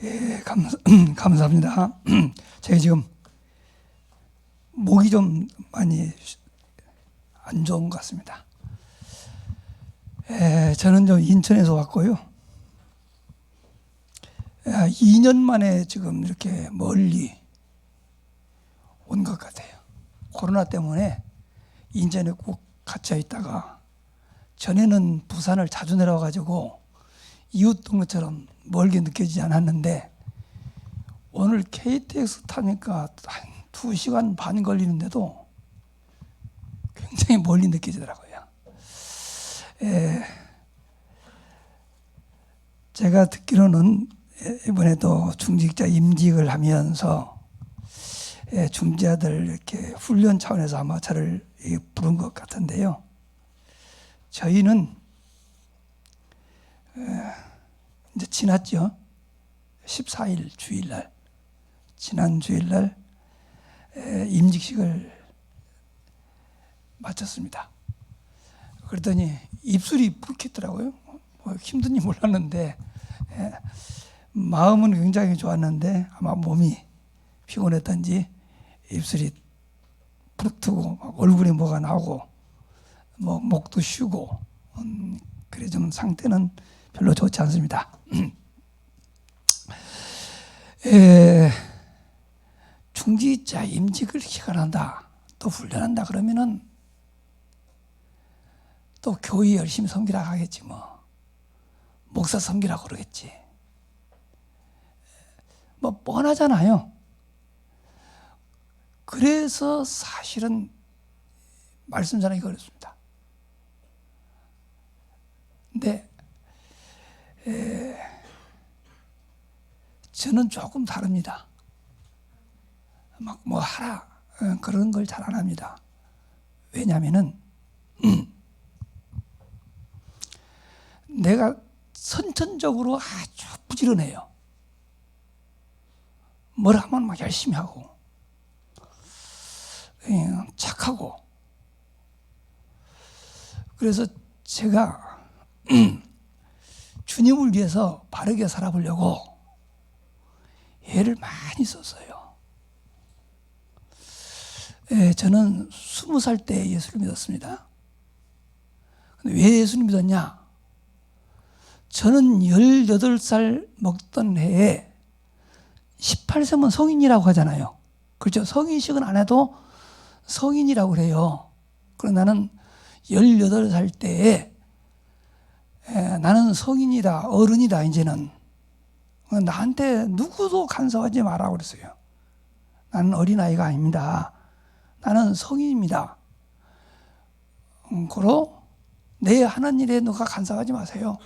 예, 감사합니다. 제가 지금 목이 좀 많이 안 좋은 것 같습니다. 저는 좀 인천에서 왔고요. 2년 만에 지금 이렇게 멀리 온 것 같아요. 코로나 때문에 인천에 꼭 갇혀 있다가 전에는 부산을 자주 내려와가지고 이웃 동네처럼 멀게 느껴지지 않았는데 오늘 KTX 타니까 한 2시간 반 걸리는데도 굉장히 멀리 느껴지더라고요. 제가 듣기로는 이번에도 중직자 임직을 하면서 중직자들 이렇게 훈련 차원에서 아마 저를 부른 것 같은데요. 저희는 이제 지났죠. 14일 주일날, 지난 주일날 임직식을 마쳤습니다. 그랬더니 입술이 붉겠더라고요. 힘든지 몰랐는데 마음은 굉장히 좋았는데 아마 몸이 피곤했던지 입술이 붉고 얼굴에 뭐가 나오고 목도 쉬고 그래 좀 상태는 별로 좋지 않습니다. 중직자 임직을 기간한다, 또 훈련한다 그러면은 또 교회 열심히 섬기라고 하겠지 뭐. 목사 섬기라고 그러겠지. 뭐 뻔하잖아요. 그래서 사실은 말씀 전하기가 어렵습니다. 근데 저는 조금 다릅니다. 막 뭐 하라 그런 걸 잘 안 합니다. 왜냐하면은 내가 선천적으로 아주 부지런해요. 뭘 하면 막 열심히 하고 착하고. 그래서 제가 주님을 위해서 바르게 살아보려고 애를 많이 썼어요. 저는 20살 때 예수를 믿었습니다. 근데 왜 예수를 믿었냐? 저는 18살 먹던 해에 18세면 성인이라고 하잖아요. 그렇죠? 성인식은 안 해도 성인이라고 그래요. 그러나 나는 18살 때에 나는 성인이다, 어른이다, 이제는. 나한테 누구도 간섭하지 마라고 그랬어요. 나는 어린아이가 아닙니다. 나는 성인입니다. 그러 내 하는 일에 누가 간섭하지 마세요.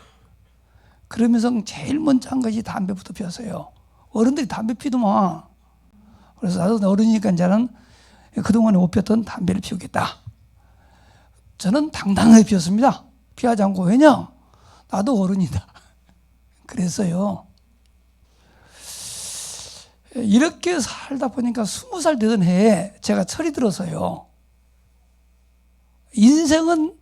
그러면서 제일 먼저 한 것이 담배부터 피웠어요. 어른들이 담배 피더만. 그래서 나도 어른이니까 이제는 그동안에 못 피웠던 담배를 피우겠다. 저는 당당하게 피웠습니다. 피하지 않고. 왜냐? 나도 어른이다. 그랬어요. 이렇게 살다 보니까 20살 되던 해에 제가 철이 들었어요. 인생은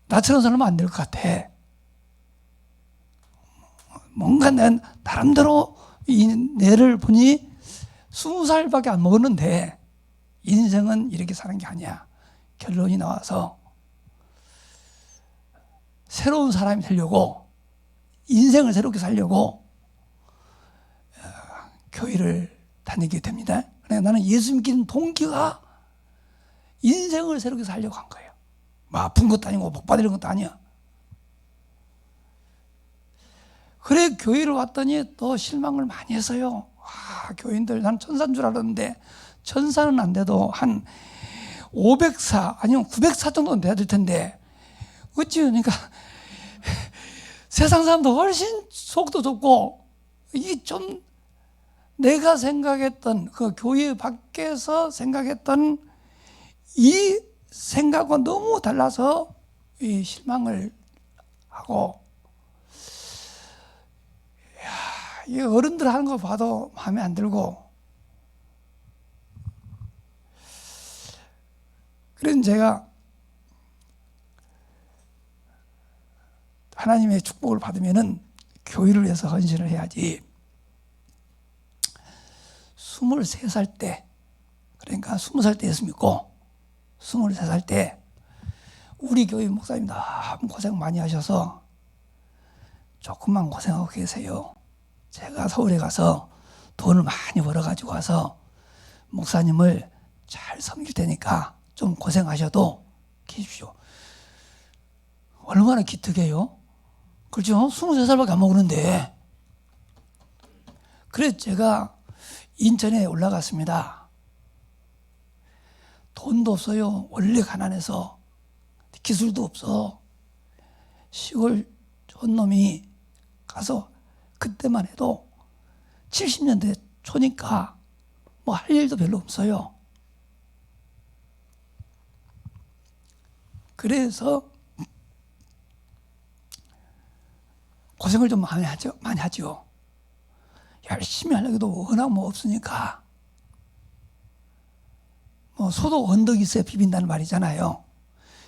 나처럼 살면 안 될 것 같아. 뭔가 난 나름대로 이 뇌를 보니 20살밖에 안 먹었는데 인생은 이렇게 사는 게 아니야. 결론이 나와서 새로운 사람이 되려고, 인생을 새롭게 살려고 교회를 다니게 됩니다. 그래서 나는 예수 믿기는 동기가 인생을 새롭게 살려고 한 거예요. 뭐 아픈 것도 아니고 복 받으려는 것도 아니야. 그래 교회를 왔더니 또 실망을 많이 했어요. 교인들 난 천사인 줄 알았는데 천사는 안 돼도 한 500사 아니면 900사 정도는 돼야 될 텐데 어찌 그러니까 세상 사람도 훨씬 속도 좁고 이게 좀 내가 생각했던 그 교회 밖에서 생각했던 이 생각과 너무 달라서 이 실망을 하고, 이 어른들 하는 거 봐도 마음에 안 들고. 그래서 제가 하나님의 축복을 받으면은 교회를 위해서 헌신을 해야지. 23살 때, 그러니까 20살 때였습니까? 23살 때 우리 교회 목사님 너무 고생 많이 하셔서 조금만 고생하고 계세요. 제가 서울에 가서 돈을 많이 벌어가지고 와서 목사님을 잘 섬길 테니까 좀 고생하셔도 계십시오. 얼마나 기특해요? 그렇죠? 23살밖에 안 먹었는데. 그래서 제가 인천에 올라갔습니다. 돈도 없어요. 원래 가난해서. 기술도 없어. 시골 좋은 놈이 가서 그때만 해도 70년대 초니까 뭐 할 일도 별로 없어요. 그래서 고생을 좀 많이 하죠. 열심히 하려고 해도 워낙 뭐 없으니까. 뭐 소도 언덕이 있어야 비빈다는 말이잖아요.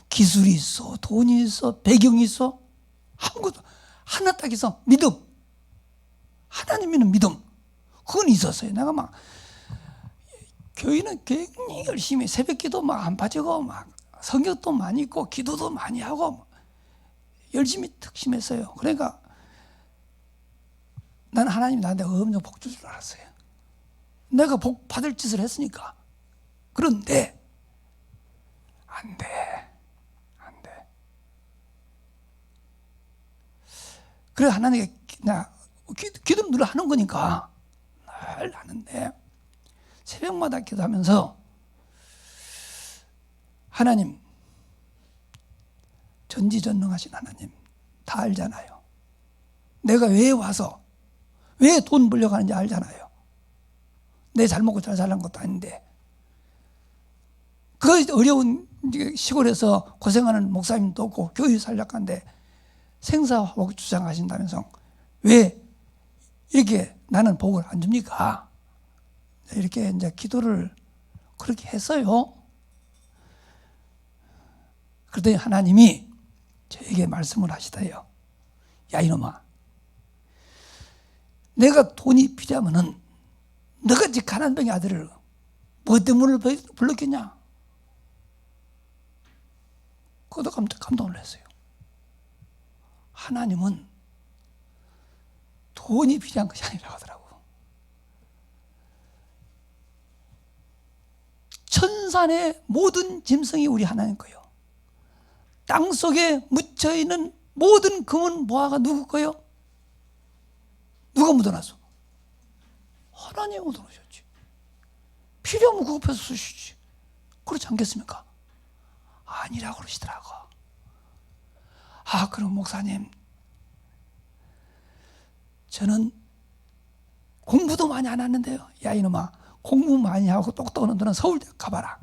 기술이 있어, 돈이 있어, 배경이 있어. 아무것도 하나 딱 있어. 믿음. 하나님 믿는 믿음. 그건 있었어요. 내가 막 교회는 굉장히 열심히 새벽기도 막 안 빠지고 막 성경도 많이 읽고 기도도 많이 하고 열심히 특심했어요. 그러니까 나는 하나님이 나한테 엄청 복 줄 줄 알았어요. 내가 복 받을 짓을 했으니까. 그런데 안 돼. 그래 하나님께 기도는 늘 하는 거니까 늘 하는데 새벽마다 기도하면서 하나님, 전지전능하신 하나님 다 알잖아요. 내가 왜 와서 왜 돈 벌려고 하는지 알잖아요. 내 잘 먹고 잘 살는 것도 아닌데 그 어려운 시골에서 고생하는 목사님도 없고 교회 살려간데 생사복 주장하신다면서 왜 이렇게 나는 복을 안 줍니까? 이렇게 이제 기도를 그렇게 했어요. 그랬더니 하나님이 저에게 말씀을 하시다요. 야 이놈아, 내가 돈이 필요하면은 너가 지 가난뱅이 아들을 뭐 때문에 불렀겠냐? 그것도 깜짝 놀랐어요. 하나님은 돈이 필요한 것이 아니라고 하더라고. 천산의 모든 짐승이 우리 하나님 거요. 땅 속에 묻혀 있는 모든 금은 모아가 누구 거요? 누가 묻어놨어? 하나님이 묻어놓으셨지. 필요하면 그거 펴서 쓰시지. 그렇지 않겠습니까? 아니라고 그러시더라고. 아, 그럼 목사님, 저는 공부도 많이 안 했는데요. 야 이놈아, 공부 많이 하고 똑똑한 너는 서울대 가봐라.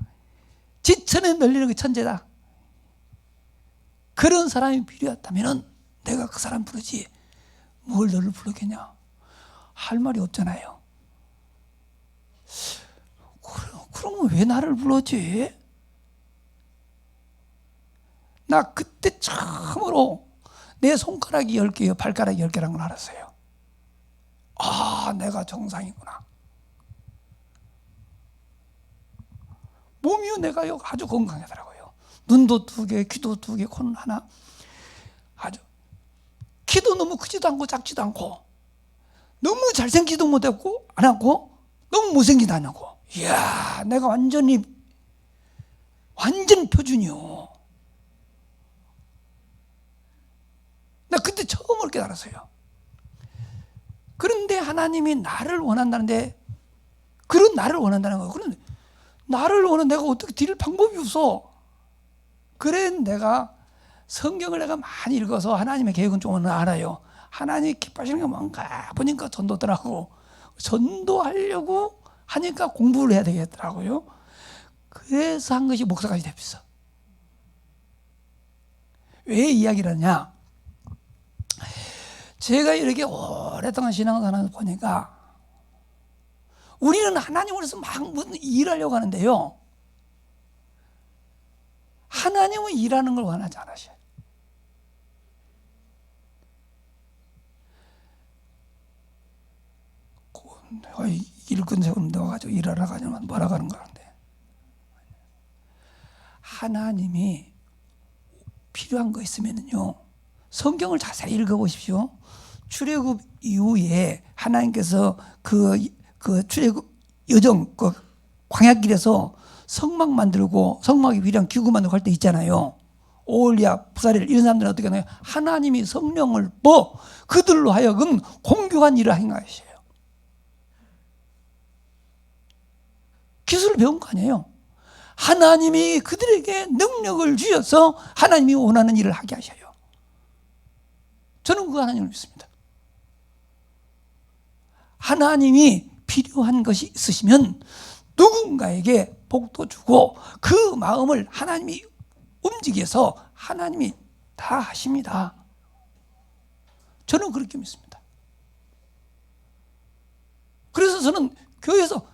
지천에 널리는 그 천재다. 그런 사람이 필요했다면 내가 그 사람 부르지 뭘 너를 부르겠냐? 할 말이 없잖아요. 그러면 왜 나를 불렀지? 나 그때 처음으로 내 손가락이 10개요, 발가락이 10개라는 걸 알았어요. 아, 내가 정상이구나. 몸이 내가요 아주 건강하더라고요. 눈도 2개, 귀도 2개, 코는 하나. 아주 키도 너무 크지도 않고 작지도 않고 너무 잘생기도 못했고 안 하고 너무 못생기도 안 하고. 이야, 내가 완전 표준이요. 나 그때 처음으로 깨달았어요. 그런데 하나님이 나를 원한다는데, 그런 나를 원한다는 거예요. 그런데 나를 원한 내가 어떻게 드릴 방법이 없어. 그래 내가 성경을 내가 많이 읽어서 하나님의 계획은 좀 알아요. 하나님이 기뻐하시는 게 뭔가 보니까 전도더라고. 전도하려고 하니까 공부를 해야 되겠더라고요. 그래서 한 것이 목사까지 됐어. 왜 이야기를 하냐? 제가 이렇게 오랫동안 신앙생활을 보니까 우리는 하나님으로서 막 무슨 일하려고 하는데요, 하나님은 일하는 걸 원하지 않으셔요. 일꾼 세우는 데 와가지고 일하러 가냐면 뭐라 가는 거는데, 하나님이 필요한 거 있으면요 성경을 자세히 읽어보십시오. 출애굽 이후에 하나님께서 그 출애굽 여정 그 광야길에서 성막 만들고 성막에 필요한 기구 만들고 할 때 있잖아요. 오홀리아, 부사렐 이런 사람들은 어떻게 하나요? 하나님이 성령을 그들로 하여금 공교한 일을 하는 것이에요. 기술을 배운 거 아니에요. 하나님이 그들에게 능력을 주셔서 하나님이 원하는 일을 하게 하셔요. 저는 그 하나님을 믿습니다. 하나님이 필요한 것이 있으시면 누군가에게 복도 주고 그 마음을 하나님이 움직여서 하나님이 다 하십니다. 저는 그렇게 믿습니다. 그래서 저는 교회에서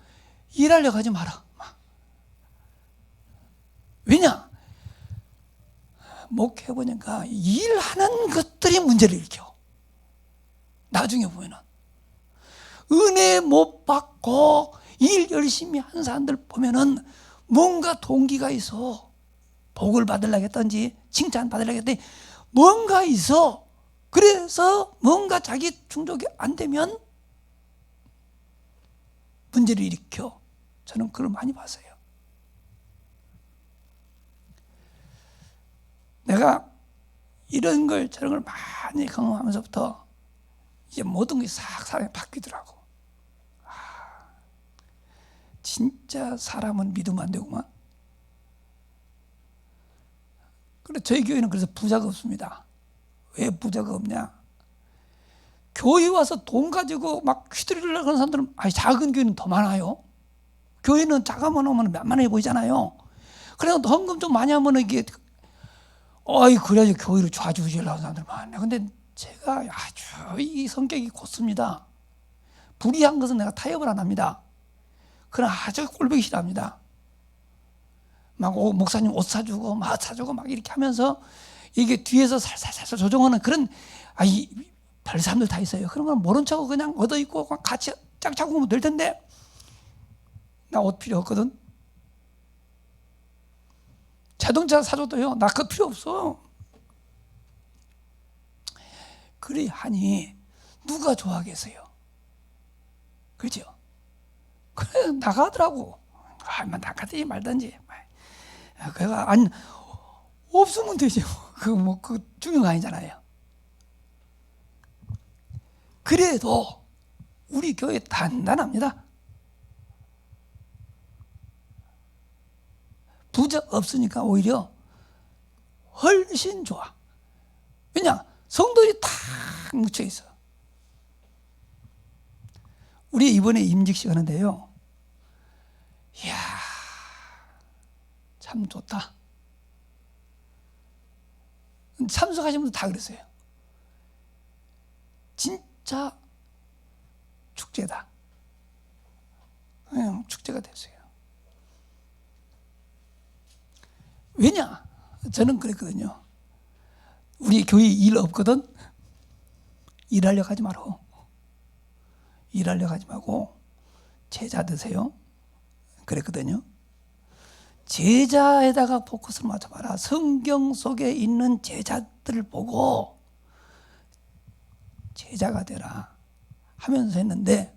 일하려고 하지 마라. 왜냐? 목회해보니까 일하는 것들이 문제를 일으켜. 나중에 보면은 은혜 못 받고 일 열심히 한 사람들 보면은 뭔가 동기가 있어. 복을 받으려겠던지 칭찬 받으려겠던지 뭔가 있어. 그래서 뭔가 자기 충족이 안 되면 문제를 일으켜. 저는 그걸 많이 봤어요. 내가 이런 걸 저런 걸 많이 경험하면서부터 이제 모든 게 싹 사람이 바뀌더라고. 진짜 사람은 믿으면 안 되구만. 그래 저희 교회는 그래서 부자가 없습니다. 왜 부자가 없냐? 교회 와서 돈 가지고 막 휘두르려고 하는 사람들은 작은 교회는 더 많아요. 교회는 작아만 하면 만만해 보이잖아요. 그래서 헌금 좀 많이 하면 이게 그래야지 교회를 좌지우지하려고 하는 사람들 많아요. 근데 제가 아주 이 성격이 곧습니다. 불의한 것은 내가 타협을 안 합니다. 그러나 아주 꼴보기 싫어합니다. 막 목사님 옷 사주고 막 사주고 막 이렇게 하면서 이게 뒤에서 살살살살 조정하는 그런 별 사람들 다 있어요. 그런 건 모른 척하고 그냥 얻어입고 같이 짝짝 보면 될 텐데 나 옷 필요 없거든. 자동차 사줘도요 나 그거 필요 없어. 그래 하니 누가 좋아하겠어요? 그죠? 그래 나가더라고. 나가든지 말든지. 그가 안 없으면 되죠. 그 중요한 거 아니잖아요. 그래도 우리 교회 단단합니다. 부자 없으니까 오히려 훨씬 좋아. 왜냐? 성도들이 탁 묻혀 있어. 우리 이번에 임직식 하는데요. 이야, 참 좋다. 참석하신 분들 다 그랬어요. 진짜 축제다. 축제가 됐어요. 왜냐? 저는 그랬거든요. 우리 교회 일 없거든? 일하려고 하지 말고. 일하려고 하지 말고 제자 드세요. 그랬거든요. 제자에다가 포커스를 맞춰봐라. 성경 속에 있는 제자들을 보고 제자가 되라 하면서 했는데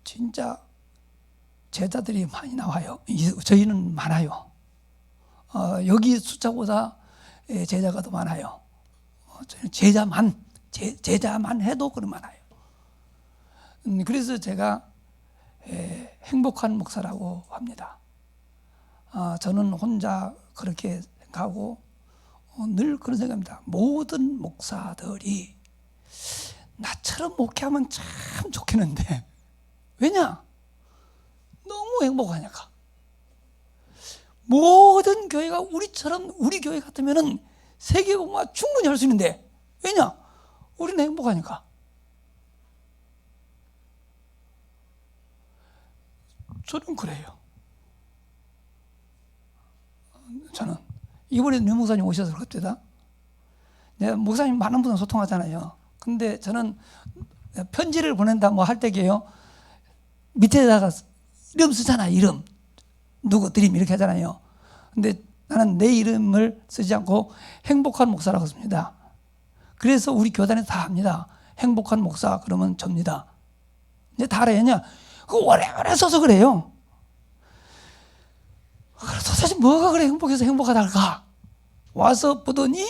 진짜 제자들이 많이 나와요. 저희는 많아요. 여기 숫자보다 제자가 더 많아요. 제자만 해도 그럼 많아요. 그래서 제가 행복한 목사라고 합니다. 저는 혼자 그렇게 생각하고 늘 그런 생각입니다. 모든 목사들이 나처럼 목회하면 참 좋겠는데 왜냐? 너무 행복하니까. 모든 교회가 우리처럼 우리 교회 같으면은 세계복음화 충분히 할 수 있는데 왜냐? 우리는 행복하니까. 저는 그래요. 저는 이번에 류 목사님 오셔서 그렇습니다. 내가 목사님 많은 분과 소통하잖아요. 근데 저는 편지를 보낸다 뭐 할 때게요. 밑에다가 이름 쓰잖아, 이름. 누구 드림 이렇게 하잖아요. 근데 나는 내 이름을 쓰지 않고 행복한 목사라고 씁니다. 그래서 우리 교단에서 다 합니다. 행복한 목사 그러면 접니다. 이제 다 알아요. 그거 오래오래 써서 그래요. 도대체 뭐가 그래 행복해서 행복하다가 와서 보더니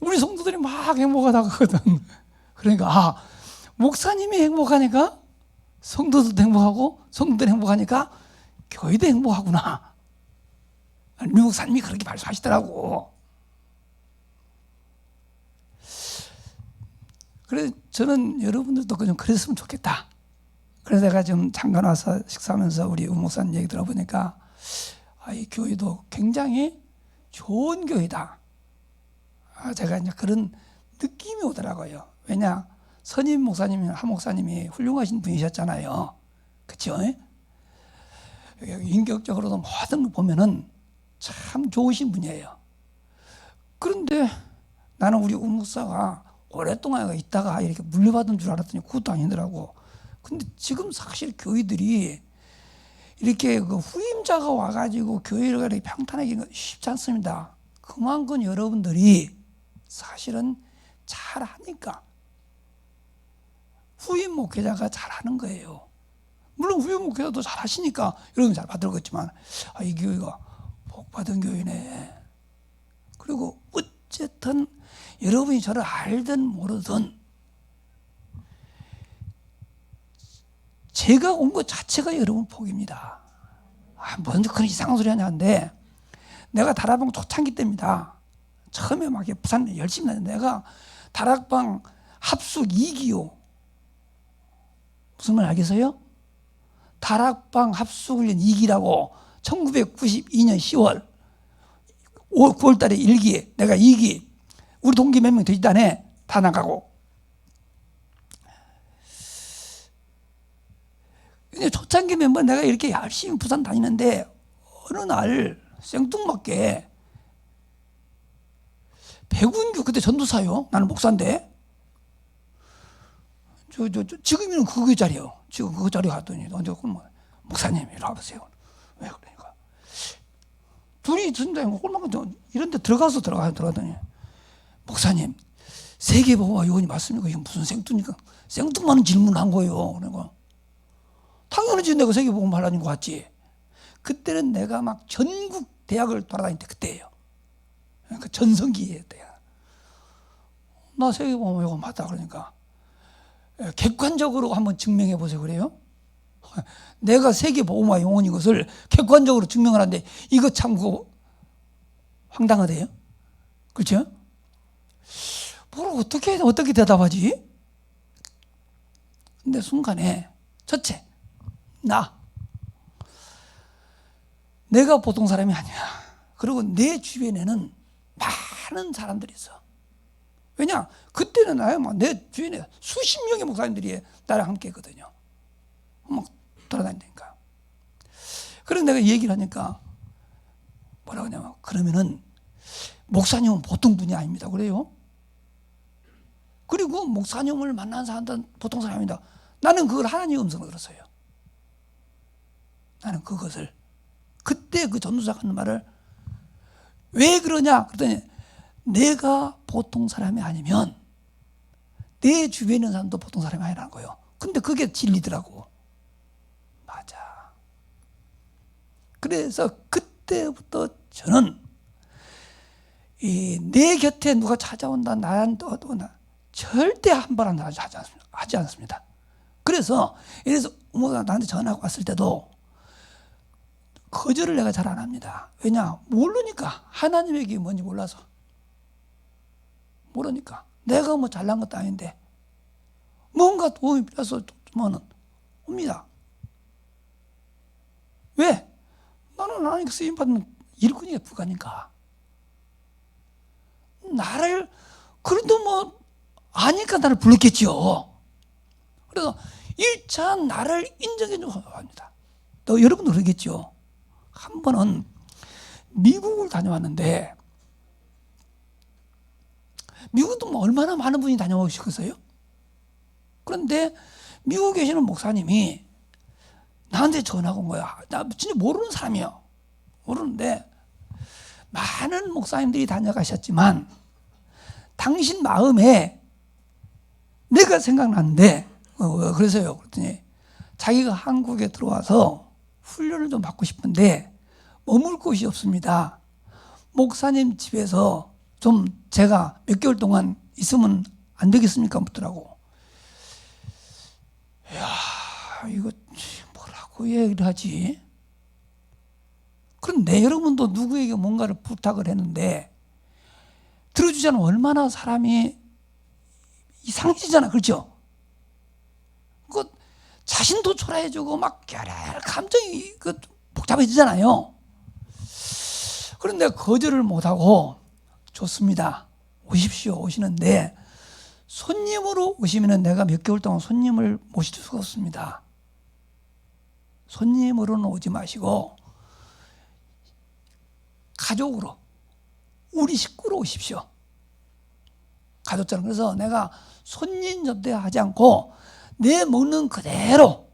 우리 성도들이 막 행복하다고 하거든. 그러니까 목사님이 행복하니까 성도들도 행복하고 성도들이 행복하니까 교회도 행복하구나. 류 목사님이 그렇게 말씀하시더라고. 그래서 저는 여러분들도 좀 그랬으면 좋겠다. 그래서 내가 지금 잠깐 와서 식사하면서 우리 우 목사님 얘기 들어보니까 이 교회도 굉장히 좋은 교회다. 제가 이제 그런 느낌이 오더라고요. 왜냐, 선임 목사님이, 한 목사님이 훌륭하신 분이셨잖아요. 그쵸? 인격적으로도 모든 걸 보면은 참 좋으신 분이에요. 그런데 나는 우리 우 목사가 오랫동안 있다가 이렇게 물려받은 줄 알았더니 그것도 아니더라고. 근데 지금 사실 교회들이 이렇게 그 후임자가 와가지고 교회를 이렇게 평탄하게 쉽지 않습니다. 그만큼 여러분들이 사실은 잘하니까 후임 목회자가 잘하는 거예요. 물론 후임 목회자도 잘하시니까 여러분 잘 받들겠지만 이 교회가 복받은 교회네. 그리고 어쨌든 여러분이 저를 알든 모르든 제가 온 것 자체가 여러분 복입니다. 먼저 그런 이상한 소리 하냐는데 내가 다락방 초창기 때입니다. 처음에 막 부산 열심히 다녔는데 내가 다락방 합숙 2기요. 무슨 말 알겠어요? 다락방 합숙훈련 2기라고 1992년 10월 9월 달에 1기 내가 2기 우리 동기 몇 명 더 있다네. 다 나가고. 근데 초창기 멤버 내가 이렇게 열심히 부산 다니는데 어느 날 생뚱맞게 백운규 그때 전도사요. 나는 목사인데 지금은 그거 자리요. 지금 그거 자리 갔더니 언제 목사님 이리 와보세요. 왜 그러니까 둘이 진짜 홀만 이런 데 들어가더니 목사님 세계보고와 요원이 맞습니까? 이게 무슨 생뚱맞은 질문을 한 거예요. 그러니까 당연하지 내가 세계보고 하려는 거 같지. 그때는 내가 막 전국 대학을 돌아다닐 때 그때예요. 그러니까 전성기에 때야. 나 세계보고 이거 맞다 그러니까 객관적으로 한번 증명해 보세요. 그래요? 내가 세계보고와 용언인 것을 객관적으로 증명을 하는데 이거 참 그거 황당하대요. 그렇죠? 뭘 어떻게 대답하지? 근데 순간에 첫째, 내가 보통 사람이 아니야. 그리고 내 주변에는 많은 사람들이 있어. 왜냐? 그때는 내 주변에 수십 명의 목사님들이 나랑 함께 했거든요. 막 돌아다니니까. 그래서 내가 얘기를 하니까 뭐라고 하냐면 그러면은 목사님은 보통 분이 아닙니다. 그래요? 그리고 목사님을 만난 사람들은 보통 사람이 아닙니다. 나는 그걸 하나님의 음성을 들었어요. 나는 그것을 그때 그 전도사가 하는 말을 왜 그러냐 그랬더니 내가 보통 사람이 아니면 내 주변에 있는 사람도 보통 사람이 아니라는 거예요. 근데 그게 진리더라고. 맞아. 그래서 그때부터 저는 내 곁에 누가 찾아온다 나한테 절대 한 번 하지 않습니다. 그래서 뭐가 나한테 전화가 왔을 때도 거절을 내가 잘 안 합니다. 왜냐? 모르니까. 하나님의 게 뭔지 몰라서. 모르니까. 내가 뭐 잘난 것도 아닌데 뭔가 도움이 필요해서 옵니다. 왜? 나는 하나님 쓰임받는 일꾼이가 부가니까. 나를 그래도 아니까 나를 불렀겠죠. 그래서 1차 나를 인정해 주고 합니다. 또 여러분도 그러겠죠. 한 번은 미국을 다녀왔는데 미국도 얼마나 많은 분이 다녀오셨겠어요? 그런데 미국에 계시는 목사님이 나한테 전화가 온 거야. 나 진짜 모르는 사람이야. 모르는데 많은 목사님들이 다녀가셨지만 당신 마음에 내가 생각났는데 그래서요. 그랬더니 자기가 한국에 들어와서 훈련을 좀 받고 싶은데 머물 곳이 없습니다. 목사님 집에서 좀 제가 몇 개월 동안 있으면 안 되겠습니까? 묻더라고. 이야, 이거 뭐라고 얘기를 하지? 그런데 여러분도 누구에게 뭔가를 부탁을 했는데 들어주지 않으면 얼마나 사람이 이상해지잖아. 그렇죠? 그 자신도 초라해지고 막 감정이 복잡해지잖아요. 그런데 거절을 못하고 좋습니다. 오십시오. 오시는데 손님으로 오시면 내가 몇 개월 동안 손님을 모실 수가 없습니다. 손님으로는 오지 마시고 가족으로 우리 식구로 오십시오. 가족처럼. 그래서 내가 손님 접대하지 않고 내 먹는 그대로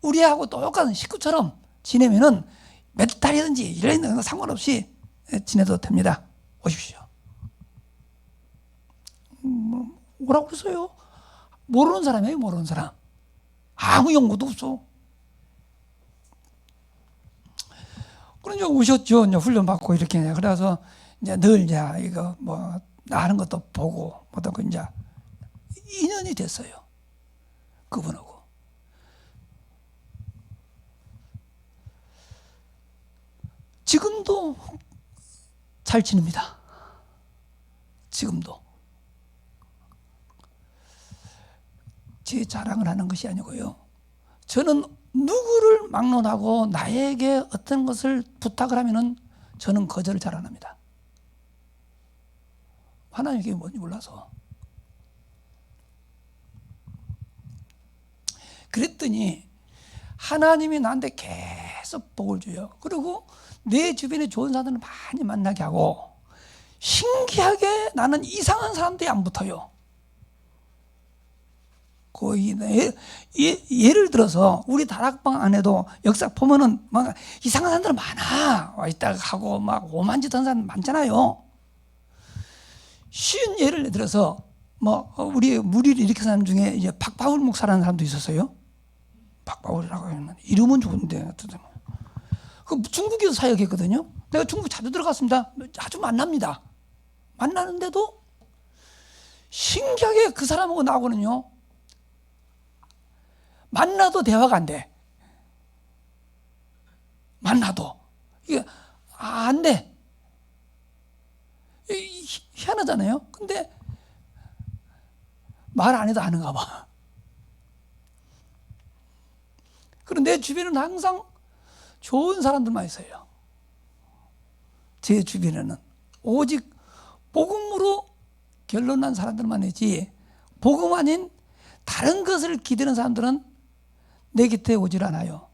우리하고 똑같은 식구처럼 지내면은 몇 달이든지 이런 거 상관없이 지내도 됩니다. 오십시오. 뭐라고 그랬어요? 모르는 사람이에요. 모르는 사람. 아무 연고도 없어. 그런 적 오셨죠. 이제 훈련 받고 이렇게. 그래서 이제 늘 이제 이거 뭐 나는 것도 보고 뭐또 그 이제 인연이 됐어요. 그분하고. 지금도 잘 지냅니다. 지금도. 제 자랑을 하는 것이 아니고요. 저는 누구를 막론하고 나에게 어떤 것을 부탁을 하면은 저는 거절을 잘 안 합니다. 하나님께 뭔지 몰라서. 그랬더니 하나님이 나한테 계속 복을 줘요. 그리고 내 주변에 좋은 사람들을 많이 만나게 하고 신기하게 나는 이상한 사람들이 안 붙어요. 거의 예를 들어서 우리 다락방 안에도 역사 보면은 막 이상한 사람들 많아. 와 있다가 하고 막 오만 짓 하는 사람 많잖아요. 쉬운 예를 들어서 뭐 우리 무리를 일으킨 사람 중에 이제 박바울 목사라는 사람도 있었어요. 박바울이라고 하면 이름은 좋은데 그 중국에서 사역했거든요. 내가 중국 자주 들어갔습니다. 자주 만납니다. 만나는데도 신기하게 그 사람하고 나하고는요. 만나도 대화가 안 돼. 만나도 이게 안 돼. 희한하잖아요. 근데 말 안 해도 아는가 봐. 그런데 내 주변에는 항상 좋은 사람들만 있어요. 제 주변에는 오직 복음으로 결론난 사람들만 있지 복음 아닌 다른 것을 기대는 사람들은 내 곁에 오질 않아요.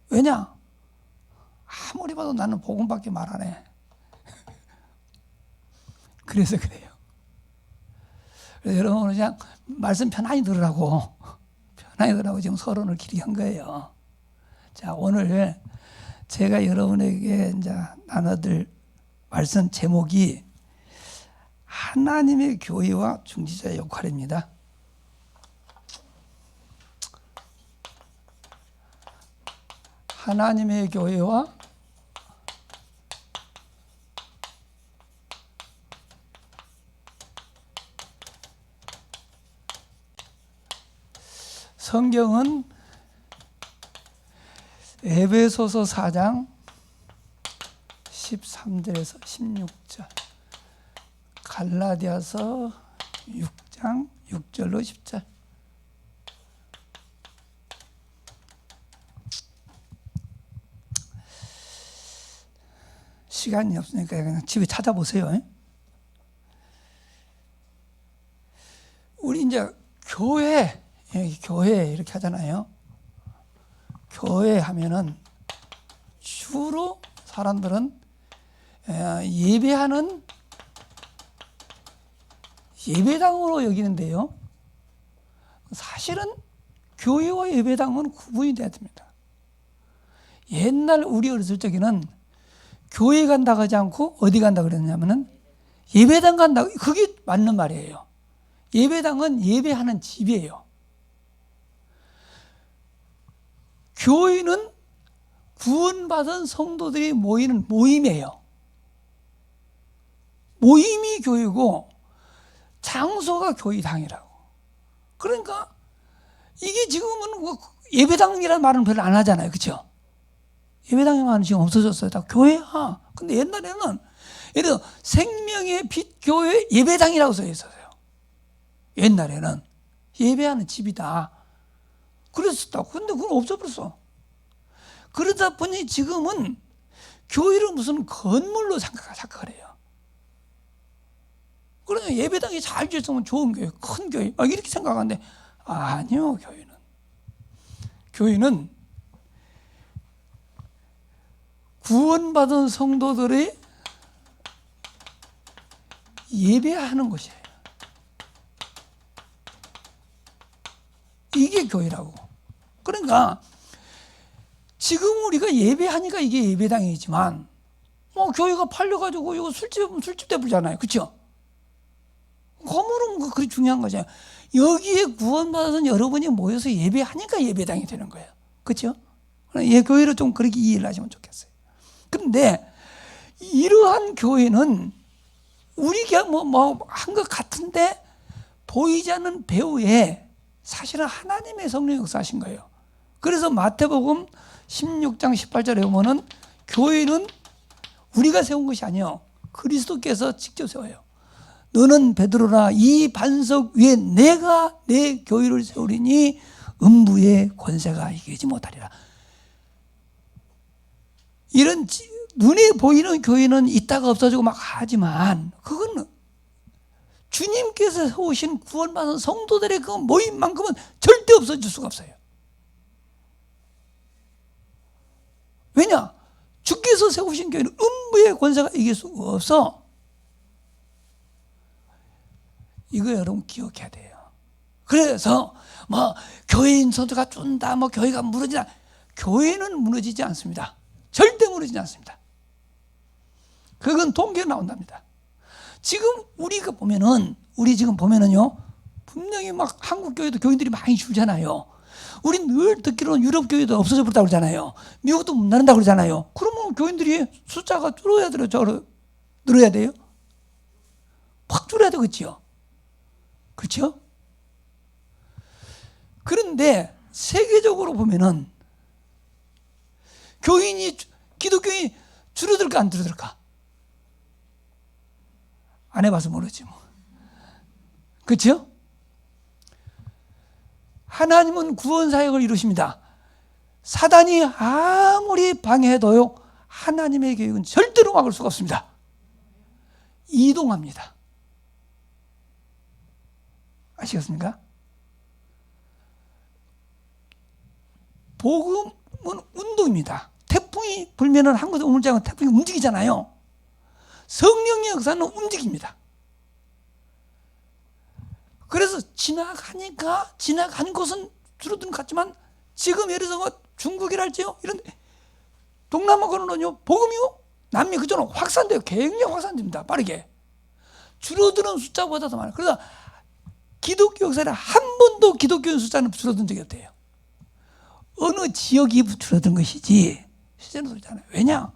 왜냐? 아무리 봐도 나는 복음밖에 말 안 해. 그래서 그래요. 그래서 여러분 그냥 말씀 편안히 들으라고 지금 서론을 길게 한 거예요. 자, 오늘 제가 여러분에게 이제 나눠드릴 말씀 제목이 하나님의 교회와 중지자의 역할입니다. 하나님의 교회와 성경은 에베소서 4장 13절에서 16절, 갈라디아서 6장 6절로 10절. 시간이 없으니까 그냥 집에 찾아보세요. 우리 이제 교회 이렇게 하잖아요. 교회 하면은 주로 사람들은 예배하는 예배당으로 여기는데요. 사실은 교회와 예배당은 구분이 돼야 됩니다. 옛날 우리 어렸을 적에는 교회 간다고 하지 않고 어디 간다고 그랬냐면은 예배당 간다고, 그게 맞는 말이에요. 예배당은 예배하는 집이에요. 교회는 구원받은 성도들이 모이는 모임이에요. 모임이 교회고 장소가 교회당이라고. 그러니까 이게 지금은 뭐 예배당이라는 말은 별로 안 하잖아요. 그렇죠? 예배당의 말은 지금 없어졌어요. 다 교회야. 근데 옛날에는 예를 들어 생명의 빛 교회 예배당이라고 써 있었어요. 옛날에는 예배하는 집이다. 그랬었다고. 근데 그건 없어버렸어. 그러다 보니 지금은 교회를 무슨 건물로 생각을 해요. 그러니까 예배당이 잘 지었으면 좋은 교회, 큰 교회, 막 이렇게 생각하는데 아니요, 교회는 구원받은 성도들이 예배하는 곳이에요. 이게 교회라고. 그러니까 지금 우리가 예배하니까 이게 예배당이지만 뭐 교회가 팔려가지고 이거 술집 대부잖아요. 그렇죠? 건물은 그리 중요한 거잖아요. 여기에 구원받은 여러분이 모여서 예배하니까 예배당이 되는 거예요. 그렇죠? 예, 교회를 좀 그렇게 이해를 하시면 좋겠어요. 그런데 이러한 교회는 우리가 한 것 같은데 보이지 않는 배후에 사실은 하나님의 성령 역사하신 거예요. 그래서 마태복음 16장 18절에 보면은 교회는 우리가 세운 것이 아니요 그리스도께서 직접 세워요. 너는 베드로라, 이 반석 위에 내가 내 교회를 세우리니 음부의 권세가 이기지 못하리라. 이런 눈에 보이는 교회는 있다가 없어지고 막 하지만 그건 주님께서 세우신 구원받은 성도들의 그 모임만큼은 절대 없어질 수가 없어요. 왜냐? 주께서 세우신 교회는 음부의 권세가 이길 수가 없어. 이거 여러분 기억해야 돼요. 그래서 뭐 교회인 선수가 쫀다, 뭐 교회가 무너지다. 교회는 무너지지 않습니다. 절대 무너지지 않습니다. 그건 통계에 나온답니다. 지금 우리가 보면은 우리 지금 보면은요 분명히 막 한국 교회도 교인들이 많이 줄잖아요. 우리 늘 듣기로는 유럽 교회도 없어져 버렸다고 그러잖아요. 미국도 못 나른다고 그러잖아요. 그러면 교인들이 숫자가 줄어야 돼요, 늘어야 돼요? 확 줄어야 되겠지요. 그렇죠? 그런데 세계적으로 보면은 기독교인이 줄어들까 안 줄어들까? 안 해봐서 모르지 뭐. 그렇죠? 하나님은 구원 사역을 이루십니다. 사단이 아무리 방해해도요 하나님의 계획은 절대로 막을 수가 없습니다. 이동합니다. 아시겠습니까? 복음은 운동입니다. 태풍이 불면은 한 곳에 움직이면 태풍이 움직이잖아요. 성령의 역사는 움직입니다. 그래서 지나간 곳은 줄어든 것 같지만 지금 예를 들어서 중국이랄지요 이런 동남아권은요 복음이요 남미 그쪽은 확산돼요. 굉장히 확산됩니다. 빠르게 줄어드는 숫자보다 더 많아요. 그래서 기독교 역사에 한 번도 기독교인 숫자는 줄어든 적이 없대요. 어느 지역이 줄어든 것이지 실제로 그렇잖아요. 왜냐?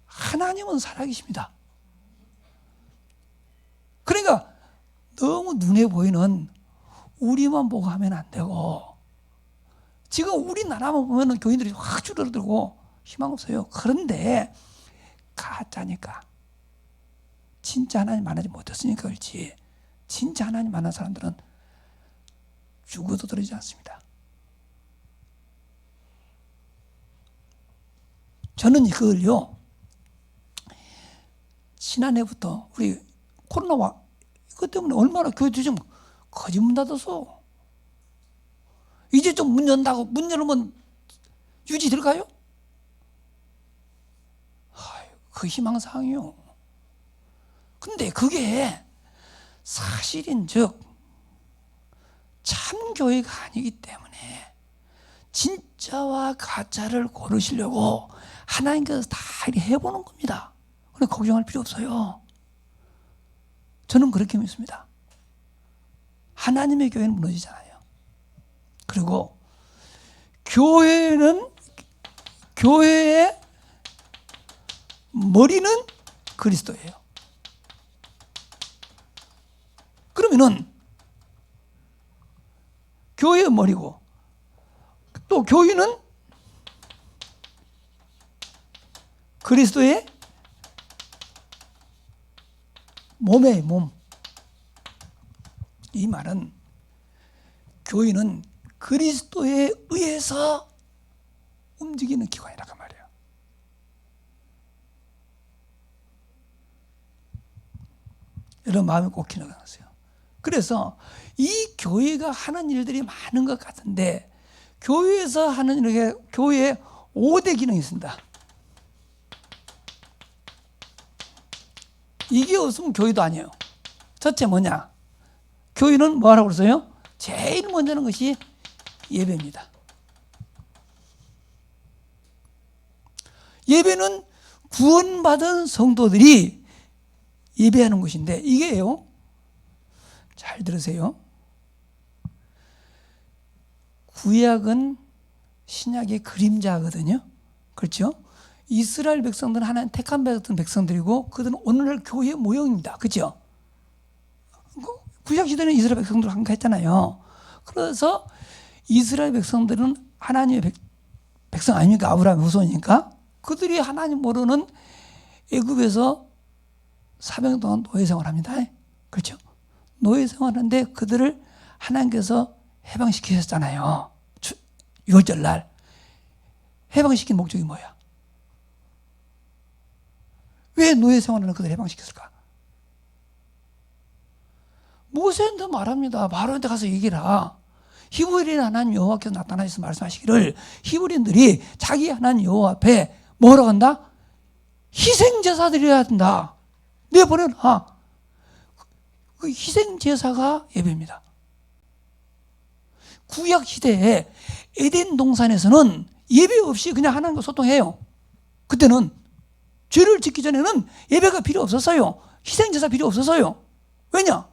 하나님은 살아계십니다. 그러니까 너무 눈에 보이는 우리만 보고 하면 안 되고 지금 우리나라만 보면 교인들이 확 줄어들고 희망 없어요. 그런데 가짜니까 진짜 하나님 만나지 못했으니까 그렇지 진짜 하나님 만난 사람들은 죽어도 들어지지 않습니다. 저는 이걸요 지난해부터 우리 코로나와 그것 때문에 얼마나 교회들이 좀 거짓 문 닫아서 이제 좀 문 연다고 문 열으면 유지될까요? 그 희망사항이요. 근데 그게 사실인즉 참 교회가 아니기 때문에 진짜와 가짜를 고르시려고 하나님께서 다 이렇게 해보는 겁니다. 그래서 걱정할 필요 없어요. 저는 그렇게 믿습니다. 하나님의 교회는 무너지잖아요. 그리고 교회의 머리는 그리스도예요. 그러면은 교회의 머리고 또 교회는 그리스도의 몸의 몸. 이 말은 교회는 그리스도에 의해서 움직이는 기관이라고 말이에요. 여러분 마음에 꼭 기억하세요. 그래서 이 교회가 하는 일들이 많은 것 같은데 교회에서 하는 일에 교회에 5대 기능이 있습니다. 이게 없으면 교회도 아니에요. 첫째 뭐냐? 교회는 뭐 하라고 그랬어요? 제일 먼저 하는 것이 예배입니다. 예배는 구원받은 성도들이 예배하는 것인데 이게요. 잘 들으세요. 구약은 신약의 그림자거든요. 그렇죠? 이스라엘 백성들은 하나님 택한 백성들이고 그들은 오늘날 교회의 모형입니다. 그렇죠? 구약 시대는 이스라엘 백성들 한가했잖아요. 그래서 이스라엘 백성들은 하나님의 백성 아닙니까? 아브라함의 후손이니까 그들이 하나님 모르는 애굽에서 400년 동안 노예 생활합니다. 그렇죠? 노예 생활하는데 그들을 하나님께서 해방시키셨잖아요. 6월절 날 해방시킨 목적이 뭐야? 왜 노예 생활하는 그들을 해방시켰을까? 모세한테 말합니다. 바로한테 가서 얘기해라. 히브리인 하나님 여호와께서 나타나셔서 말씀하시기를 히브리인들이 자기 하나님 여호와 앞에 뭐라고 한다? 희생제사 드려야 한다. 내보내라. 그 희생제사가 예배입니다. 구약 시대에 에덴 동산에서는 예배 없이 그냥 하나님과 소통해요. 그때는 죄를 짓기 전에는 예배가 필요 없었어요. 희생제사 필요 없었어요. 왜냐?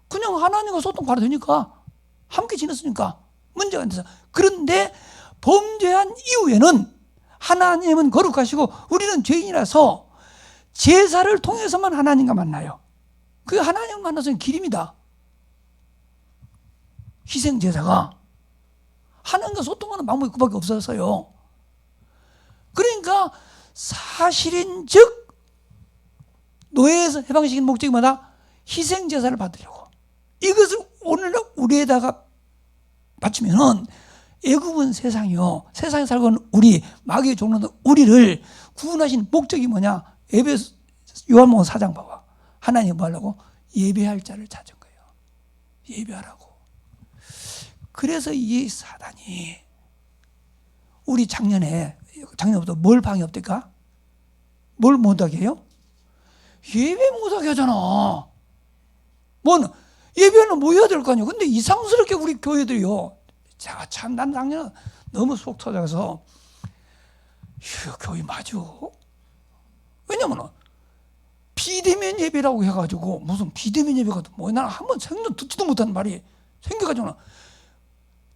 그냥 하나님과 소통 바로 되니까 함께 지냈으니까 문제가 안 돼서. 그런데 범죄한 이후에는 하나님은 거룩하시고 우리는 죄인이라서 제사를 통해서만 하나님과 만나요. 그 하나님을 만나서는 길입니다. 희생제사가 하나님과 소통하는 방법이 그밖에 없었어요. 그러니까 사실인즉 노예에서 해방시킨 목적이 뭐다? 희생제사를 받으려고. 이것을 오늘날 우리에다가 맞추면은 애굽은 세상이요. 세상에 살고 있는 우리, 마귀의 종로는 우리를 구원하신 목적이 뭐냐? 요한복음 4장 봐봐. 하나님 뭐 하려고? 예배할 자를 찾은 거예요. 예배하라고. 그래서 이 사단이 우리 작년부터 뭘 방해했을까? 뭘 못하게 해요? 예배 못하게 하잖아. 뭐는 예배는 뭐 해야 될 거 아니에요. 근데 이상스럽게 우리 교회들이요. 자, 참, 난 작년에 너무 속 터져서 교회 맞아? 왜냐면 비대면 예배라고 해가지고 무슨 비대면 예배가 뭐 나는 한번 생전 듣지도 못한 말이 생겨가지고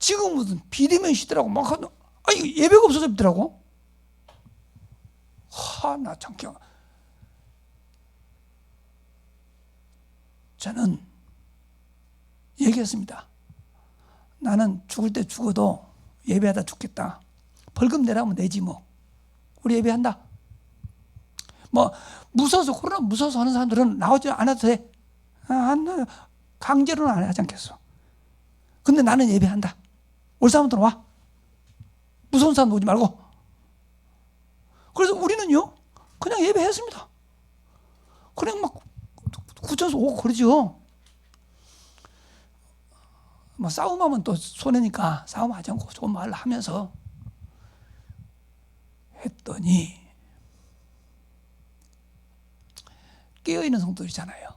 지금 무슨 비대면 시대라고 막 하는 예배가 없어졌더라고. 나 참 저는 얘기했습니다. 나는 죽을 때 죽어도 예배하다 죽겠다. 벌금 내라면 내지 뭐. 우리 예배한다. 뭐 무서워서 코로나 무서워서 하는 사람들은 나오지 않아도 돼. 강제로는 안 하지 않겠어. 근데 나는 예배한다. 올 사람들은 와. 무서운 사람 오지 말고. 그래서 우리는요 그냥 예배했습니다. 그냥 막 구쳐서 오고 그러죠. 뭐 싸움하면 또 손해니까 싸움하지 않고 좋은 말을 하면서 했더니 깨어있는 성도들이잖아요.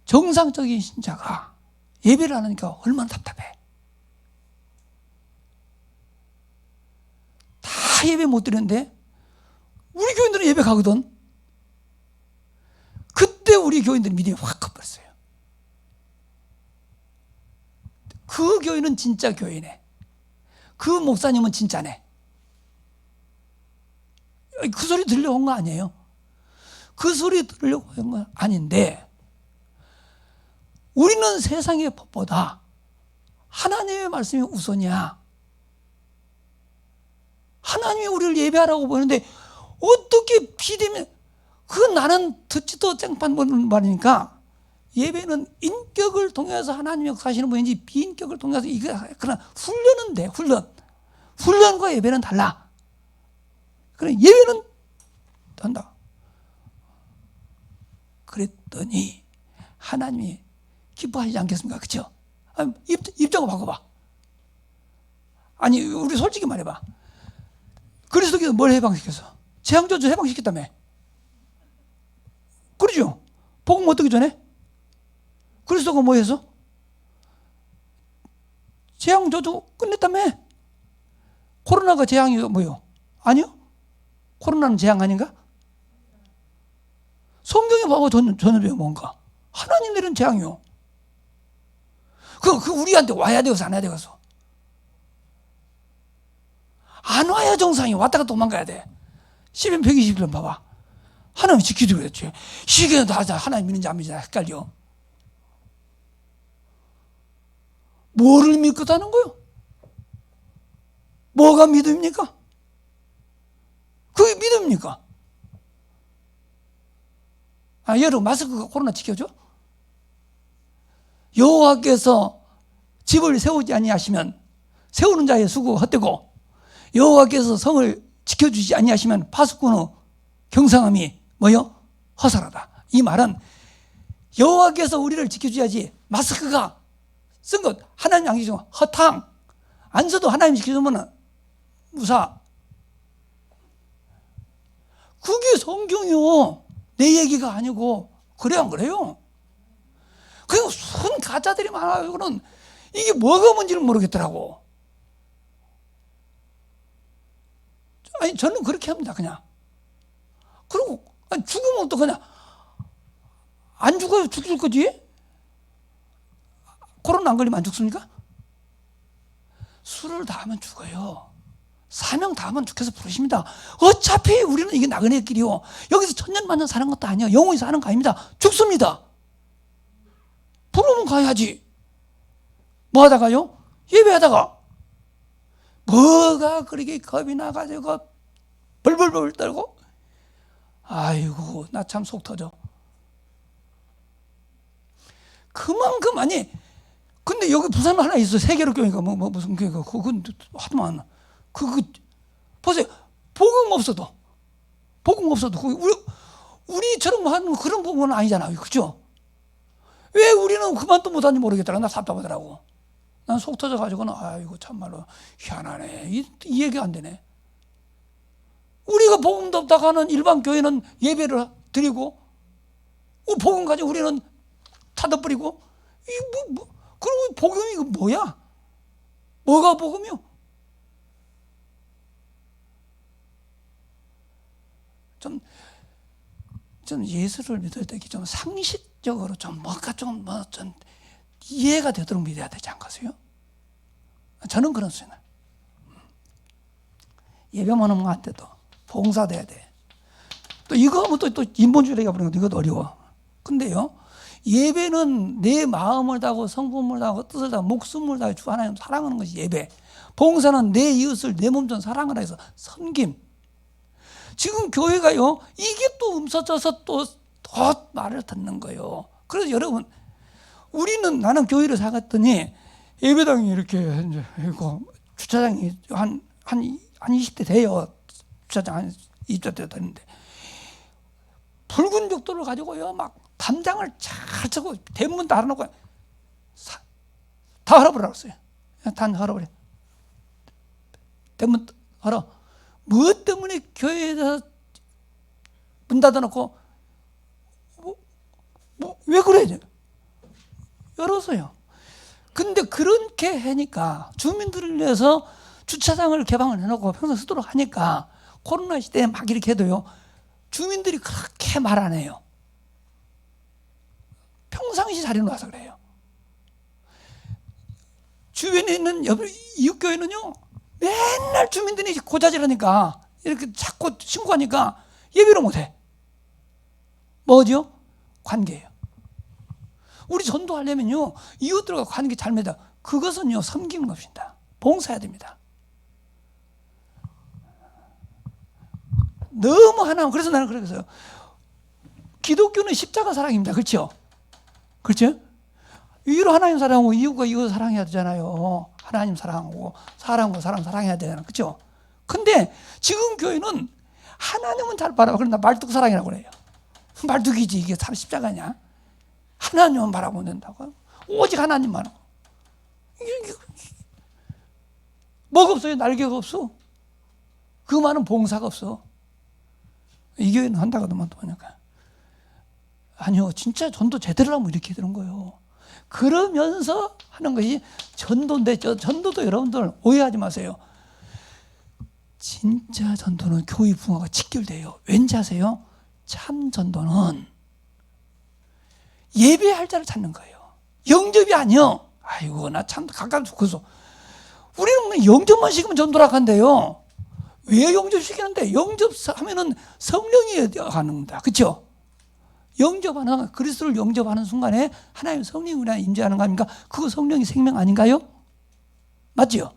정상적인 신자가 예배를 안 하니까 얼마나 답답해. 다 예배 못 드리는데 우리 교인들은 예배 가거든. 그때 우리 교인들 믿음이 확 커버렸어요. 그 교인은 진짜 교인이네. 그 목사님은 진짜네. 그 소리 들으려고 한 거 아니에요. 그 소리 들으려고 한 건 아닌데, 우리는 세상의 법보다 하나님의 말씀이 우선이야. 하나님이 우리를 예배하라고 보는데 어떻게 비대면, 그건 나는 듣지도 땡판 보는 말이니까, 예배는 인격을 통해서 하나님이 역사하시는 분인지 비인격을 통해서 그러나 훈련은 돼. 훈련과 예배는 달라. 그래, 예배는 한다. 그랬더니 하나님이 기뻐하지 않겠습니까? 그렇죠? 입장을 바꿔봐. 아니, 우리 솔직히 말해봐. 그리스도께서 뭘 해방시켰어? 재앙저주 해방시켰다며. 그러죠? 복음 어떻게 전해? 그리스도가 뭐 해서? 재앙저주 끝냈다며. 코로나가 재앙이 뭐요? 아니요? 코로나는 재앙 아닌가? 성경에 봐봐. 전염병이 뭔가? 하나님 내린 재앙이요. 그 우리한테 와야 되겠어, 안 와야 되겠어? 안 와야 정상이, 왔다가 도망가야 돼. 시편 121편 봐봐. 하나님 지키지 그랬지. 시계는 다 하나님 믿는지 안 믿는지 헷갈려. 뭐를 믿겠다는 거요? 뭐가 믿음입니까? 그게 믿음입니까? 여러분, 마스크가 코로나 지켜줘? 여호와께서 집을 세우지 아니하시면 세우는 자의 수고가 헛되고, 여호와께서 성을 지켜주지 아니하시면 파수꾼의 경상함이 뭐요? 허설하다. 이 말은 여호와께서 우리를 지켜줘야지, 마스크가 쓴 것 하나님 안 지켜주면 허탕, 안 써도 하나님 지켜주면 무사. 그게 성경이요. 내 얘기가 아니고. 그래 안 그래요? 그리고 순 가짜들이 많아요는 이게 뭐가 뭔지를 모르겠더라고. 아니, 저는 그렇게 합니다. 그냥. 그리고 죽으면 또 그냥 안 죽어요. 죽을 거지. 코로나 안 걸리면 안 죽습니까? 술을 다 하면 죽어요. 사명 다 하면 주께서 부르십니다. 어차피 우리는 이게 나그네 길이요. 여기서 천년만년 사는 것도 아니야. 영원히 사는 거 아닙니다. 죽습니다. 부르면 가야지. 뭐 하다가요? 예배하다가. 뭐가 그렇게 겁이 나가지고 벌벌벌 떨고. 아이고, 나 참 속 터져. 그만큼, 아니, 근데 여기 부산 하나 있어. 세계로 교회가 무슨 교회가 그건 하도만 보세요. 복음 없어도 우리처럼 하는 그런 부분은 아니잖아요. 그렇죠? 왜 우리는 그만도 못하는지 모르겠더라. 나 답답하더라고. 난 속 터져가지고는 아이고 참말로 희한하네. 이 얘기가 안 되네. 우리가 복음도 없다가 하는 일반 교회는 예배를 드리고, 복음 가지고 우리는 타다버리고, 그럼 복음이 이거 뭐야? 뭐가 복음이요? 좀 예수를 믿을 때 좀 상식적으로 좀 뭔가 좀 이해가 되도록 믿어야 되지 않겠어요? 저는 그런 수준이에요. 예배만 하면 안 돼도 봉사돼야 돼. 또 이거 하면 또 인본주의가 버리는 것도 이것도 어려워. 근데요, 예배는 내 마음을 다하고 성품을 다하고 뜻을 다하고 목숨을 다해 주 하나님 사랑하는 것이 예배. 봉사는 내 이웃을 내 몸처럼 사랑하라 해서 섬김. 지금 교회가요, 이게 또 음서져서 또 더 말을 듣는 거예요. 그래서 여러분, 나는 교회를 사갔더니 예배당이 이렇게 있고 주차장이 한 20대 돼요. 주차장 한 20대 되는데 붉은 벽돌을 가지고요, 막 담장을 잘 쳐고 대문 다 알아놓고 다 헐어버리라고 했어요. 다 헐어버려. 대문 헐어. 무엇 때문에 교회에서 문 닫아놓고 왜 그래? 열었어요. 근데 그렇게 하니까 주민들을 위해서 주차장을 개방을 해놓고 평생 쓰도록 하니까 코로나 시대에 막 이렇게 해도요, 주민들이 그렇게 말 안 해요. 평상시 자리에 와서 그래요. 주변에 있는 이웃교회는요, 맨날 주민들이 고자질하니까 이렇게 자꾸 신고하니까 예배를 못해. 뭐죠? 관계예요. 우리 전도하려면요, 이웃들과 관계 잘 맺어. 그것은요, 섬기는 것입니다. 봉사해야 됩니다. 너무 하나, 그래서 나는 그랬어요. 기독교는 십자가 사랑입니다. 그렇죠? 그렇죠? 위로 하나님 사랑하고 이웃과 이웃 사랑해야 되잖아요. 하나님 사랑하고 사람과 사람 사랑해야 되잖아요. 그렇죠? 근데 지금 교회는 하나님은 잘 바라봐. 그런데 말뚝 사랑이라고 그래요. 말뚝이지, 이게 십자가냐? 하나님만 바라보면 된다고. 오직 하나님만. 이게 뭐가 없어요? 날개가 없어. 그 많은 봉사가 없어. 이 교회는 한다거든만 보니까. 아니요, 진짜 전도 제대로 하면 이렇게 되는 거예요. 그러면서 하는 것이 전도인데, 전도도 여러분들 오해하지 마세요. 진짜 전도는 교회 붕어가 직결돼요. 왠지 아세요? 참 전도는 예배할 자를 찾는 거예요. 영접이 아니요. 아이고, 나 참 가까워 죽겠어. 우리는 영접만 시키면 전도라고 한대요. 왜 영접시키는데? 영접하면은 성령이 가는 겁니다. 그렇죠? 영접하는, 그리스도를 영접하는 순간에 하나님 성령이 우리 안에 임재하는 거 아닙니까? 그거 성령이 생명 아닌가요? 맞죠?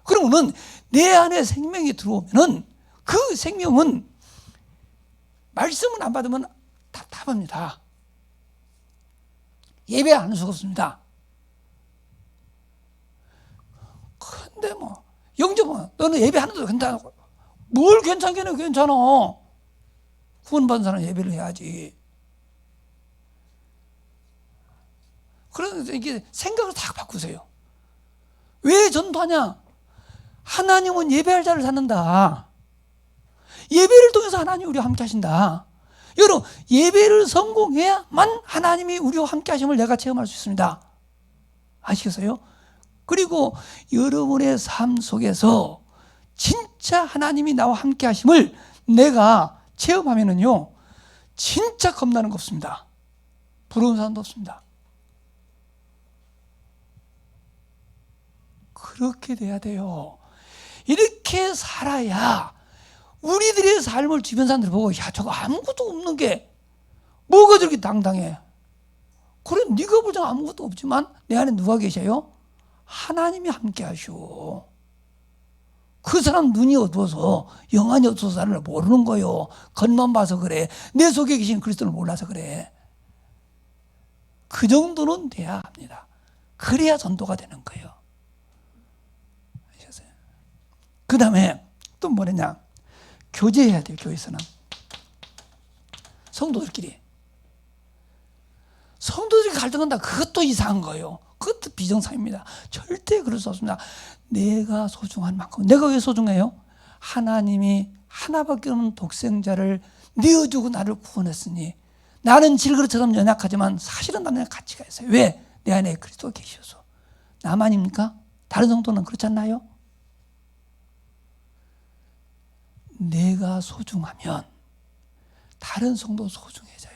그러면은 내 안에 생명이 들어오면은 그 생명은 말씀을 안 받으면 답답합니다. 예배 안 할 수가 없습니다. 근데 뭐 영접은 너는 예배하는데도 괜찮아. 뭘 괜찮겠네. 괜찮아. 구원받은 사람 예배를 해야지. 그래서 이게 생각을 다 바꾸세요. 왜 전도하냐? 하나님은 예배할 자를 찾는다. 예배를 통해서 하나님이 우리와 함께 하신다. 여러분, 예배를 성공해야만 하나님이 우리와 함께 하심을 내가 체험할 수 있습니다. 아시겠어요? 그리고 여러분의 삶 속에서 진짜 하나님이 나와 함께 하심을 내가 체험하면은요, 진짜 겁나는 거 없습니다. 부러운 사람도 없습니다. 그렇게 돼야 돼요. 이렇게 살아야 우리들의 삶을 주변 사람들이 보고, 야, 저거 아무것도 없는 게 뭐가 저렇게 당당해? 그래, 네가 볼 때는 아무것도 없지만 내 안에 누가 계셔요? 하나님이 함께 하시오. 그 사람 눈이 어두워서, 영안이 어두워서 나를 모르는 거요. 겉만 봐서 그래. 내 속에 계신 그리스도를 몰라서 그래. 그 정도는 돼야 합니다. 그래야 전도가 되는 거예요. 아셨어요? 그 다음에 또 뭐냐? 교제해야 돼요. 교회에서는 성도들끼리 갈등한다. 그것도 이상한 거예요. 그것도 비정상입니다. 절대 그럴 수 없습니다. 내가 소중한 만큼. 내가 왜 소중해요? 하나님이 하나밖에 없는 독생자를 내어주고 나를 구원했으니 나는 질그릇처럼 연약하지만 사실은 나는 가치가 있어요. 왜? 내 안에 그리스도가 계셔서. 나만입니까? 다른 성도는 그렇지 않나요? 내가 소중하면 다른 성도 소중해져요.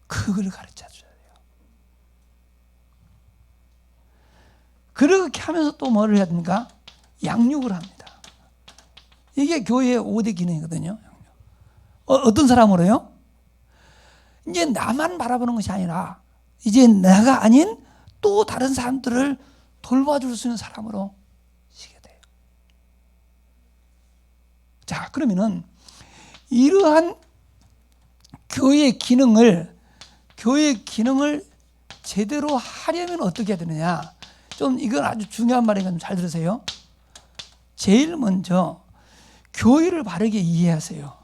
그걸 가르쳐줘야 돼요. 그렇게 하면서 또 뭐를 해야 됩니까? 양육을 합니다. 이게 교회의 5대 기능이거든요. 어떤 사람으로요? 이제 나만 바라보는 것이 아니라 이제 내가 아닌 또 다른 사람들을 돌봐줄 수 있는 사람으로 시게 돼요. 자, 그러면은 이러한 교회의 기능을 제대로 하려면 어떻게 해야 되느냐? 좀 이건 아주 중요한 말이니까 좀 잘 들으세요. 제일 먼저 교회를 바르게 이해하세요.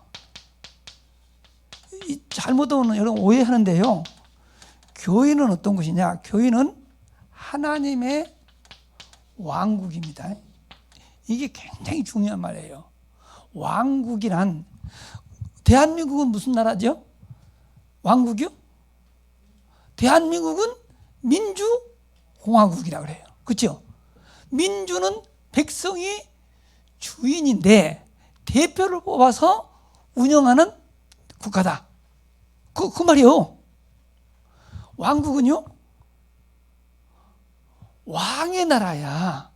잘못하면 여러분 오해하는데요. 교회는 어떤 것이냐? 교회는 하나님의 왕국입니다. 이게 굉장히 중요한 말이에요. 왕국이란, 대한민국은 무슨 나라죠? 왕국이요? 대한민국은 민주공화국이라 그래요. 그렇죠? 민주는 백성이 주인인데 대표를 뽑아서 운영하는 국가다. 그 말이에요. 왕국은요, 왕의 나라야.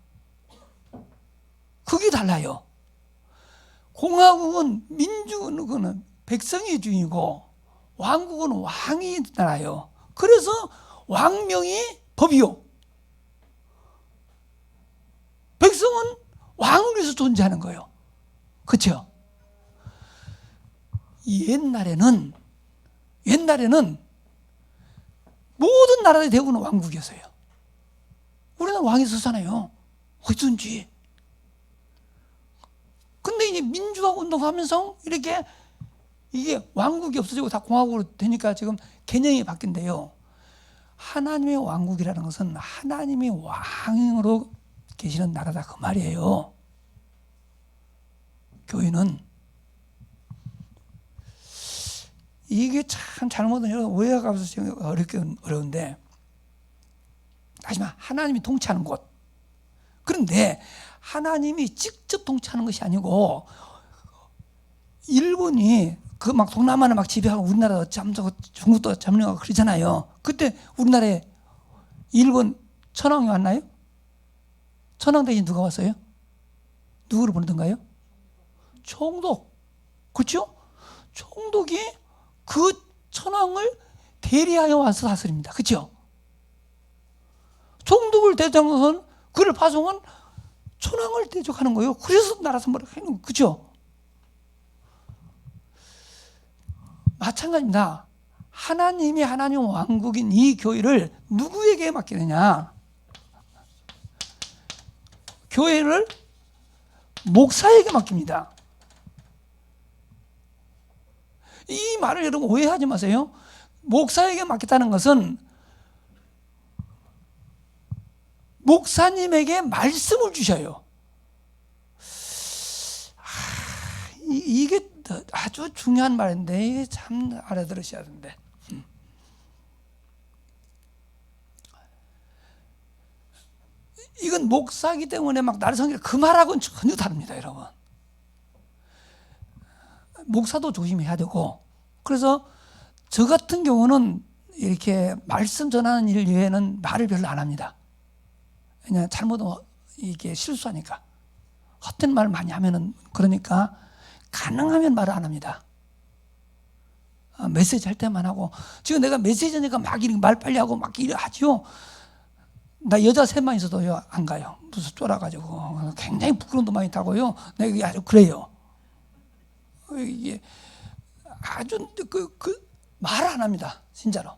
그게 달라요. 공화국은 민주는 백성이 주인이고 왕국은 왕이 나라요. 그래서 왕명이 법이요. 백성은 왕을 위해서 존재하는 거예요. 그렇죠? 옛날에는 모든 나라의 대부분은 왕국이었어요. 우리는 왕이 있었잖아요. 어디든지. 근데 이제 민주화 운동하면서 이렇게 이게 왕국이 없어지고 다 공화국으로 되니까 지금 개념이 바뀐대요. 하나님의 왕국이라는 것은 하나님이 왕으로 계시는 나라다 그 말이에요. 교회는 이게 참 잘못은 오해가 가서 어려운데, 하지만 하나님이 통치하는 곳. 그런데 하나님이 직접 통치하는 것이 아니고 일본이 그 막 동남아를 막 지배하고 우리나라 잠수고 중국도 점령하고 그러잖아요. 그때 우리나라에 일본 천황이 왔나요? 천황 대신 누가 왔어요? 누구를 보내던가요? 총독. 그렇죠? 총독이 그 천황을 대리하여 와서 다스립니다. 그렇죠? 총독을 대적하는 것은 그를 파송한 천황을 대적하는 거예요. 그래서 나라 선발을 하는 거예요. 그렇죠? 마찬가지입니다. 하나님이 하나님 왕국인 이 교회를 누구에게 맡기느냐? 교회를 목사에게 맡깁니다. 이 말을 여러분 오해하지 마세요. 목사에게 맡겼다는 것은 목사님에게 말씀을 주셔요. 이게 아주 중요한 말인데 이게 참 알아들으셔야 되는데. 이건 목사이기 때문에 막 나를 섬기라 그 말하고는 전혀 다릅니다, 여러분. 목사도 조심해야 되고, 그래서 저 같은 경우는 이렇게 말씀 전하는 일 외에는 말을 별로 안 합니다. 왜냐 잘못하면 이게 실수하니까. 헛된 말 많이 하면은 그러니까 가능하면 말을 안 합니다. 메시지 할 때만 하고, 지금 내가 메시지니까 막 이렇게 말 빨리 하고 막 이래 하지요. 나 여자 셋만 있어도 안 가요. 무슨 쫄아가지고 굉장히 부끄러움도 많이 타고요. 내가 아주 그래요. 이게 아주 말을 안 합니다. 진짜로.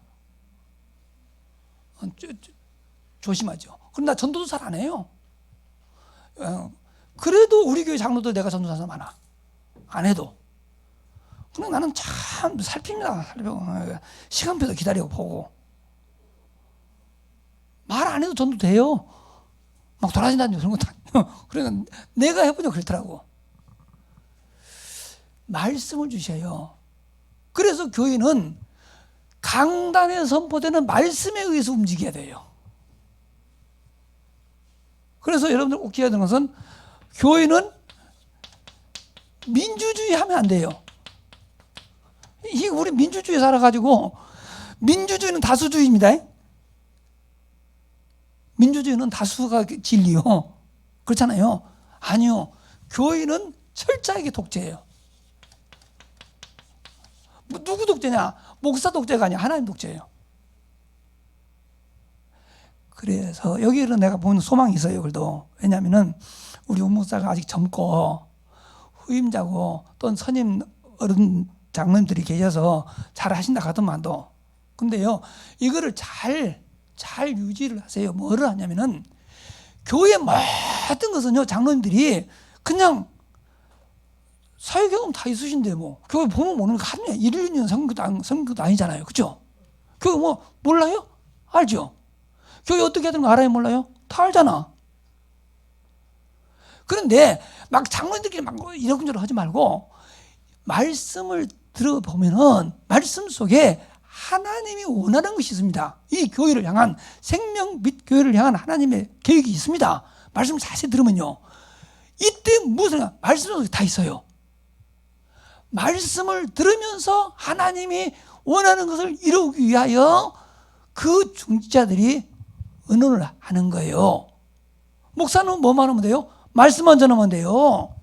조심하죠. 그럼 나 전도도 잘 안 해요. 그래도 우리 교회 장로들 내가 전도사서 많아. 안 해도. 그럼 나는 참 살핍니다. 시간표도 기다리고 보고. 말 안 해도 전도 돼요. 막 돌아다닌다는 그런 것도 아니에요. 그러니까 내가 해보니까 그렇더라고. 말씀을 주셔요. 그래서 교회는 강단에 선포되는 말씀에 의해서 움직여야 돼요. 그래서 여러분들 꼭 기억해야 되는 것은 교회는 민주주의 하면 안 돼요. 이게 우리 민주주의에 살아가지고, 민주주의는 다수주의입니다. 민주주의는 다수가 진리요. 그렇잖아요. 아니요. 교회는 철저하게 독재예요. 누구 독재냐? 목사 독재가 아니야. 하나님 독재예요. 그래서 여기는 내가 보는 소망이 있어요. 그래도. 왜냐하면 우리 목사가 아직 젊고 후임자고 또 선임 어른 장로님들이 계셔서 잘 하신다 하더만도. 근데요, 이거를 잘 유지를 하세요. 뭐를 하냐면은 교회 모든 것은요, 장로님들이 그냥 사회경험 다 있으신데 뭐 교회 보면 오는 거 하면 1, 2년 선교도 아니잖아요. 그죠? 교회 뭐 몰라요? 알죠? 교회 어떻게 해야 되는 거 알아요? 몰라요? 다 알잖아. 그런데 막 장로님들끼리 막 이러쿵저러쿵 하지 말고 말씀을 들어보면은 말씀 속에 하나님이 원하는 것이 있습니다. 이 교회를 향한, 생명 및 교회를 향한 하나님의 계획이 있습니다. 말씀을 자세히 들으면요, 이때 무슨 말씀이 다 있어요. 말씀을 들으면서 하나님이 원하는 것을 이루기 위하여 그 중지자들이 의논을 하는 거예요. 목사는 뭐만 하면 돼요? 말씀만 전하면 돼요.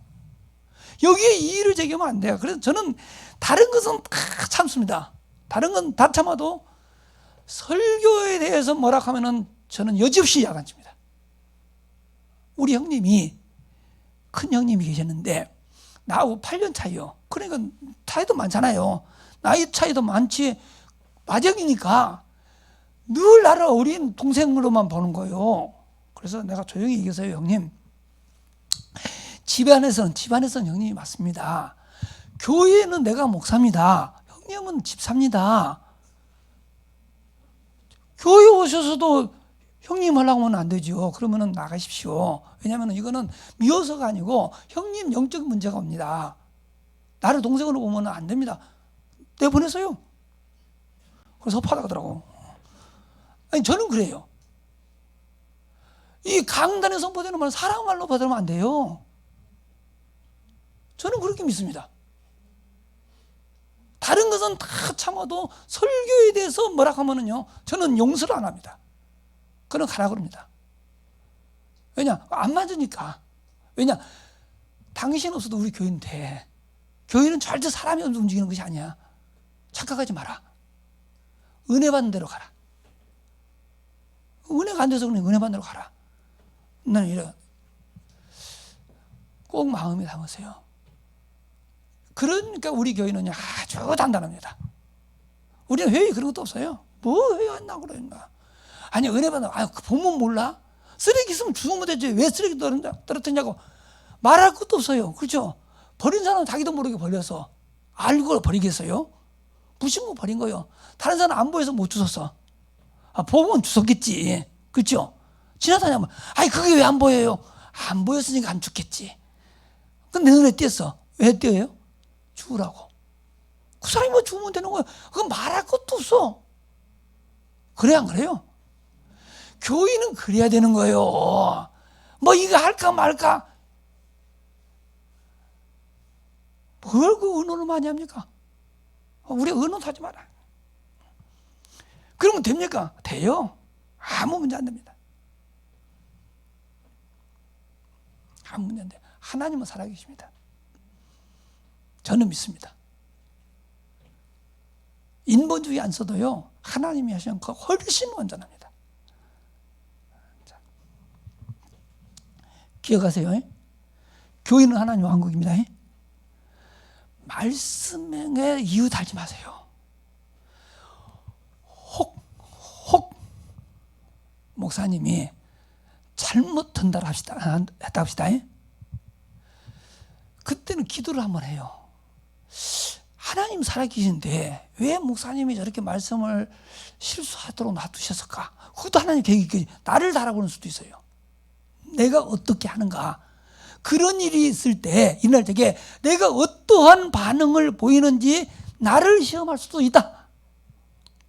여기에 이의를 제기하면 안 돼요. 그래서 저는 다른 것은 다 참습니다. 다른 건 다 참아도 설교에 대해서 뭐라 하면은 저는 여지없이 야단칩니다. 우리 형님이, 큰 형님이 계셨는데 나하고 8년 차이요. 그러니까 차이도 많잖아요. 나이 차이도 많지. 마정이니까 늘 나를 어린 동생으로만 보는 거예요. 그래서 내가 조용히 얘기했어요. 형님, 집안에서는 형님이 맞습니다. 교회는 내가 목사입니다. 형님은 집사입니다. 교회 오셔서도 형님 하려고 하면 안 되죠. 그러면은 나가십시오. 왜냐하면 이거는 미워서가 아니고 형님 영적 문제가 옵니다. 나를 동생으로 보면 안 됩니다. 내보냈어요. 그래서 섭하다더라고. 아니, 저는 그래요. 이 강단에 선포되는 말은 사람 말로 받으면 안 돼요. 저는 그렇게 믿습니다. 다른 것은 다 참아도 설교에 대해서 뭐라 하면은요, 저는 용서를 안 합니다. 그는 가라 그럽니다. 왜냐? 안 맞으니까. 왜냐? 당신 없어도 우리 교회는 돼. 교회는 절대 사람이 움직이는 것이 아니야. 착각하지 마라. 은혜 받는 대로 가라. 은혜가 안 돼서 그냥 은혜 받는 대로 가라. 나는 이래. 꼭 마음에 담으세요. 그러니까 우리 교회는 아주 단단합니다. 우리는 회의 그런 것도 없어요. 뭐 회의한다고 그러는가. 아니, 은혜 받는, 보면 몰라? 쓰레기 있으면 주우면 되지. 왜 쓰레기 떨어뜨냐고. 말할 것도 없어요. 그렇죠? 버린 사람은 자기도 모르게 버려서 알고 버리겠어요? 무심코 버린 거예요. 다른 사람 안 보여서 못 주웠어. 보면 주웠겠지. 그렇죠? 지나다니면, 그게 왜 안 보여요? 안 보였으니까 안 죽겠지. 근데 내 눈에 띄었어. 왜 띄어요? 주우라고. 그 사람이 뭐 주우면 되는 거야. 그건 말할 것도 없어. 그래, 안 그래요? 교인은 그래야 되는 거예요. 뭐 이거 할까 말까. 뭘 그 의논을 많이 합니까? 우리 의논하지 마라. 그러면 됩니까? 돼요. 아무 문제 안 됩니다. 아무 문제 안 돼요. 하나님은 살아계십니다. 저는 믿습니다. 인본주의 안 써도요, 하나님이 하시는 거 훨씬 완전합니다. 자, 기억하세요. 교회는 하나님 왕국입니다. 말씀에 이유 달지 마세요. 혹 목사님이 잘못 전달을 했다 합시다. 그때는 기도를 한번 해요. 하나님 살아계신데 왜 목사님이 저렇게 말씀을 실수하도록 놔두셨을까? 그것도 하나님 계획이 나를 달아보는 수도 있어요. 내가 어떻게 하는가? 그런 일이 있을 때, 일어날 때에 내가 어떠한 반응을 보이는지 나를 시험할 수도 있다.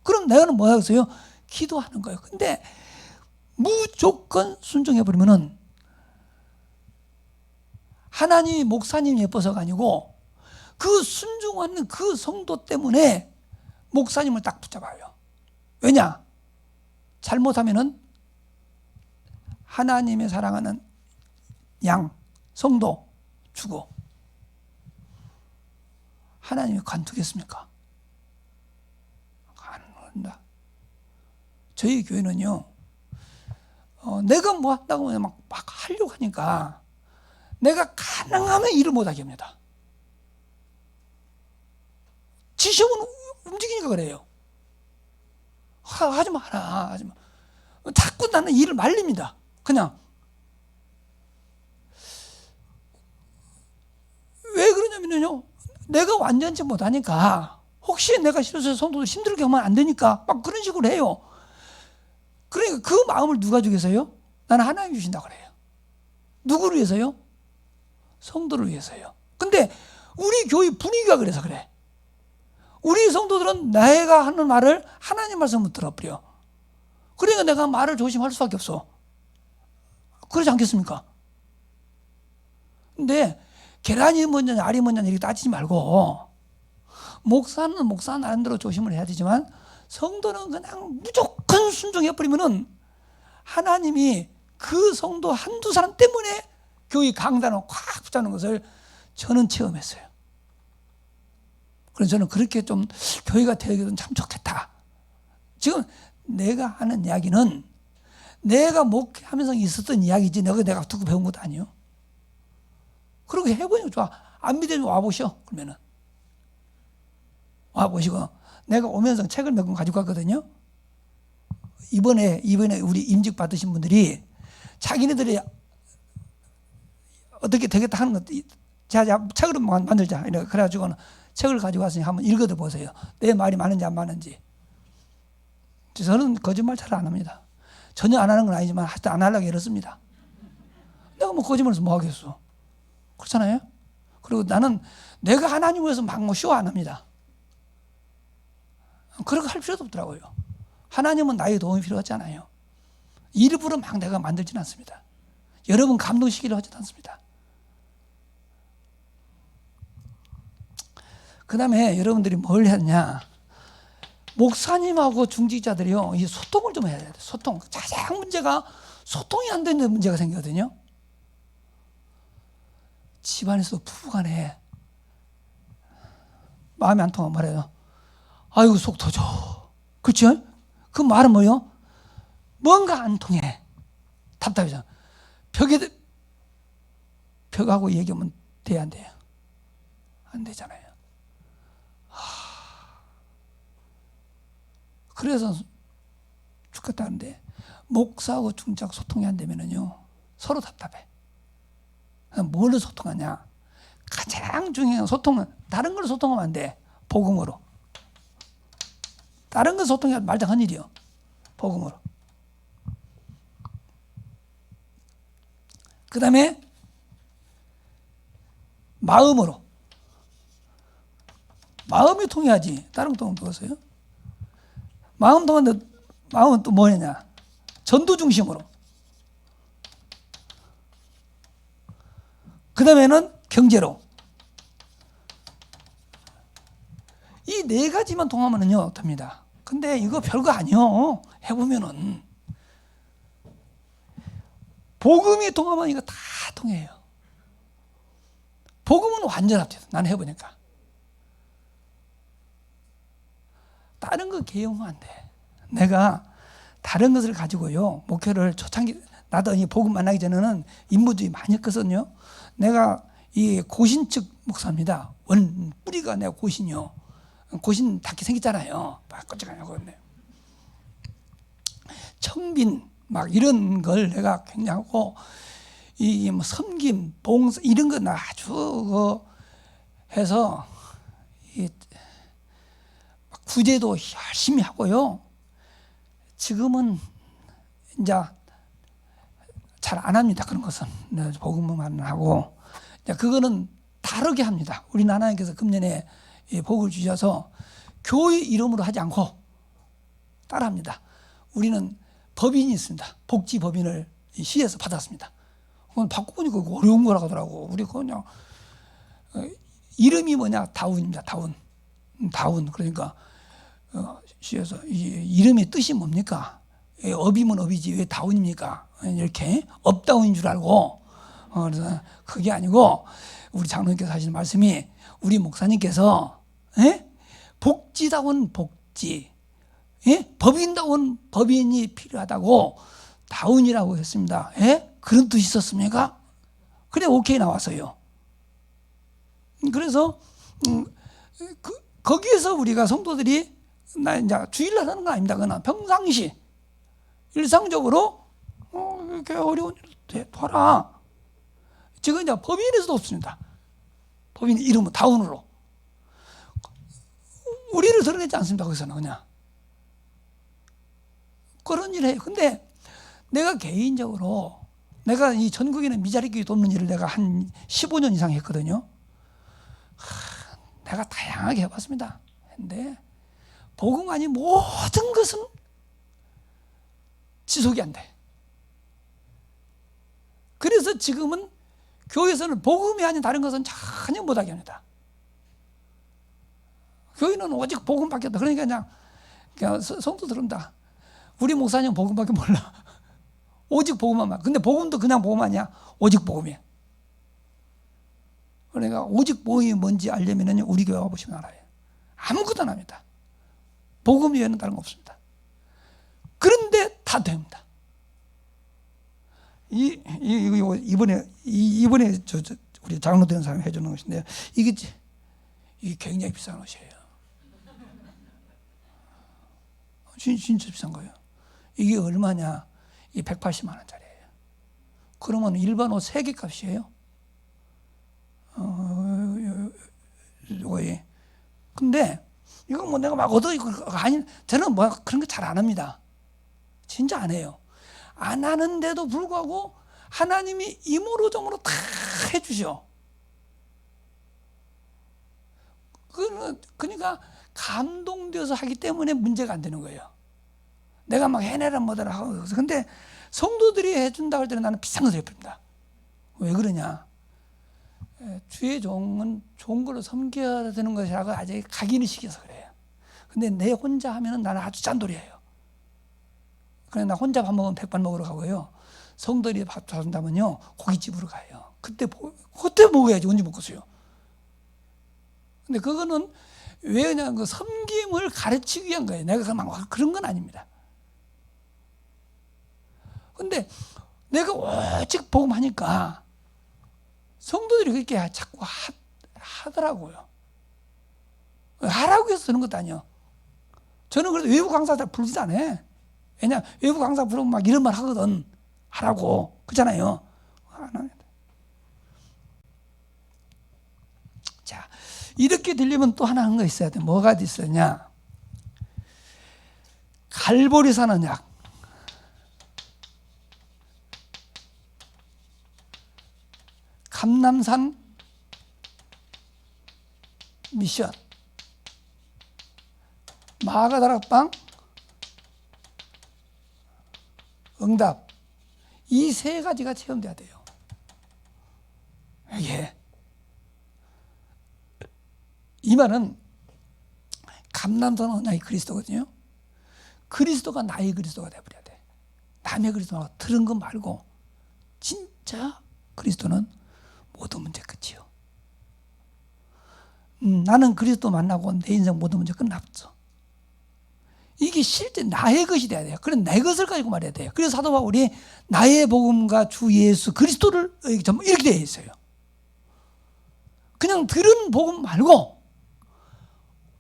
그럼 내가는 뭐 하겠어요? 기도하는 거예요. 근데 무조건 순종해버리면은 하나님이 목사님 예뻐서가 아니고 그 순종하는 그 성도 때문에 목사님을 딱 붙잡아요. 왜냐? 잘못하면은 하나님의 사랑하는 양, 성도 주고 하나님이 관두겠습니까? 안 한다. 저희 교회는요, 내가 뭐 한다고 막 하려고 하니까 내가 가능하면 일을 못하게 합니다. 지시면 움직이니까 그래요. 하지 마라. 하지 마. 자꾸 나는 일을 말립니다. 그냥. 왜 그러냐면요, 내가 완전치 못하니까 혹시 내가 실수해서 성도들 힘들게 하면 안 되니까 막 그런 식으로 해요. 그러니까 그 마음을 누가 주겠어요? 나는 하나님 주신다고 그래요. 누구를 위해서요? 성도를 위해서요. 근데 우리 교회 분위기가 그래서 그래. 우리 성도들은 내가 하는 말을 하나님 말씀으로 들어버려. 그러니까 내가 말을 조심할 수밖에 없어. 그렇지 않겠습니까? 근데 계란이 뭐냐 알이 뭐냐 이렇게 따지지 말고, 목사는 목사 나름대로 조심을 해야 되지만 성도는 그냥 무조건 순종해버리면은 하나님이 그 성도 한두 사람 때문에 교회 강단을 꽉 붙잡는 것을 저는 체험했어요. 그래서 저는 그렇게 좀 교회가 되기는 참 좋겠다. 지금 내가 하는 이야기는 내가 목하면서 있었던 이야기지 내가 듣고 배운 것도 아니에요. 그렇게 해보니까 좋아. 안 믿으면 와보셔. 그러면은 와보시고, 내가 오면서 책을 몇 권 가지고 갔거든요. 이번에 우리 임직 받으신 분들이 자기네들이 어떻게 되겠다 하는 것, 자 책을 만들자. 그래가지고는 책을 가지고 왔으니 한번 읽어도 보세요. 내 말이 맞는지 안 맞는지. 저는 거짓말 잘 안 합니다. 전혀 안 하는 건 아니지만 하여튼 안 하려고 이렇습니다. 내가 뭐 거짓말해서 뭐 하겠어. 그렇잖아요. 그리고 나는 내가 하나님을 위해서 막 뭐 쇼 안 합니다. 그렇게 할 필요도 없더라고요. 하나님은 나의 도움이 필요하지 않아요. 일부러 막 내가 만들지는 않습니다. 여러분 감동시키려 하지 않습니다. 그 다음에 여러분들이 뭘 했냐. 목사님하고 중직자들이요, 이 소통을 좀 해야 돼요. 소통. 가장 문제가 소통이 안 되는 문제가 생기거든요. 집안에서도 부부간에 마음이 안 통하면 말해요. 아이고 속 터져. 그렇죠? 그 말은 뭐예요? 뭔가 안 통해. 답답해져. 벽하고 얘기하면 돼야 안 돼요? 안 되잖아요. 그래서 죽겠다는데 목사하고 중작 소통이 안 되면은요 서로 답답해. 뭘로 소통하냐? 가장 중요한 소통은 다른 걸로 소통하면 안 돼. 복음으로. 다른 거 소통하면 말짱한 일이요. 복음으로. 그 다음에 마음으로. 마음이 통해야지. 다른 거 통하면 되겠어요? 마음 통하는데 마음은 또 뭐냐? 전도 중심으로. 그 다음에는 경제로. 이 네 가지만 통하면요 됩니다. 근데 이거 별거 아니요. 해보면은 복음이 통하면 이거 다 통해요. 복음은 완전 합쳐서 나는 해보니까. 다른 거 개용하면 안 돼. 내가 다른 것을 가지고요 목회를 초창기, 나도 이 복음 만나기 전에는 인부주의 많이 했거든요. 내가 이 고신측 목사입니다. 원 뿌리가 내가 고신이요. 고신 닿게 생겼잖아요. 막 깜짝하냐고. 청빈 막 이런 걸 내가 굉장히 하고, 이 뭐 섬김, 봉사 이런 거 나 아주 해서 이 구제도 열심히 하고요. 지금은 이제 잘 안 합니다. 그런 것은 복음만 하고, 그거는 다르게 합니다. 우리 하나님께서 금년에 복을 주셔서 교회 이름으로 하지 않고 따라합니다. 우리는 법인이 있습니다. 복지법인을 시에서 받았습니다. 그건 받고 보니까 어려운 거라고 하더라고. 우리 그냥 이름이 뭐냐? 다운입니다. 다운. 그러니까 시에서 이름의 뜻이 뭡니까? 업이면 업이지 왜 다운입니까? 이렇게 업다운인 줄 알고. 그래서 그게 아니고 우리 장로님께서 하시는 말씀이, 우리 목사님께서 복지다운 복지, 법인다운 법인이 필요하다고 다운이라고 했습니다. 그런 뜻이 있었습니까? 그래 오케이 나왔어요. 그래서 거기에서 우리가 성도들이 나 이제 주일날 하는 거 아닙니다. 그건 평상시 일상적으로 이렇게 어려운 일 봐라. 지금 이제 법인에서도 없습니다. 법인 이름은 다운으로 우리를 드러내지 않습니다. 거기서는 그냥 그런 일을 해요. 근데 내가 개인적으로 내가 이 전국에는 미자리 교회 돕는 일을 내가 한 15년 이상 했거든요. 내가 다양하게 해봤습니다. 되는데 복음 아닌 모든 것은 지속이 안 돼. 그래서 지금은 교회에서는 복음이 아닌 다른 것은 전혀 못하게 합니다. 교회는 오직 복음밖에 없다. 그러니까 그냥 성도 들은다. 우리 목사님 복음밖에 몰라. 오직 복음만. 근데 복음도 그냥 복음 아니야. 오직 복음이야. 그러니까 오직 복음이 뭔지 알려면 우리 교회 와보시면 알아요. 아무것도 안 합니다. 복음 외에는 다른 거 없습니다. 그런데 다 됩니다. 이번에 우리 장로 된 사람이 해주는 것인데 이게 굉장히 비싼 것이에요. 진짜 비싼 거예요. 이게 얼마냐? 이 180만 원짜리예요. 그러면 일반 옷 3개 값이에요. 근데 이거 뭐 내가 막 아니, 저는 뭐 그런 거 잘 안 합니다. 진짜 안 해요. 안 하는데도 불구하고 하나님이 이모로 저모로 다 해주셔. 그러니까 감동되어서 하기 때문에 문제가 안 되는 거예요. 내가 막 해내라 뭐더라 하고. 근데 성도들이 해준다고 할 때는 나는 비싼 것을 해버립니다. 왜 그러냐? 주의 종은 좋은 걸로 섬겨야 되는 것이라고 아직 각인을 시켜서 그래요. 근데 내 혼자 하면은 나는 아주 짠돌이에요. 그래, 나 혼자 밥 먹으면 백반 먹으러 가고요. 성도들이 밥 사준다면요, 고깃집으로 가요. 그때 먹어야지, 언제 먹겠어요. 근데 그거는 왜 그냥 그 섬김을 가르치기 위한 거예요. 내가 막 그런 건 아닙니다. 근데 내가 오직 복음하니까 성도들이 그렇게 자꾸 하더라고요. 하라고 해서 쓰는 것도 아니에요. 저는 그래도 외부 강사 잘 부르지도 않아요. 왜냐, 외부 강사 부르면 막 이런 말 하거든. 하라고. 그렇잖아요. 안 합니다. 자, 이렇게 되려면 또 하나 하는 거 있어야 돼. 뭐가 있었냐? 갈보리 사는 약. 감남산 미션. 마가다락방 응답. 이 3가지가 체험돼야 돼요. 예. 이 말은 감남산은 언약이 그리스도거든요. 그리스도가 나의 그리스도가 되어버려야 돼. 남의 그리스도가 들은 것 말고 진짜 그리스도는 모든 문제 끝이요. 나는 그리스도 만나고 내 인생 모든 문제 끝났죠. 이게 실제 나의 것이 돼야 돼요. 그래, 내 것을 가지고 말해야 돼요. 그래서 사도 바울이 나의 복음과 주 예수 그리스도를 이렇게 되어 있어요. 그냥 들은 복음 말고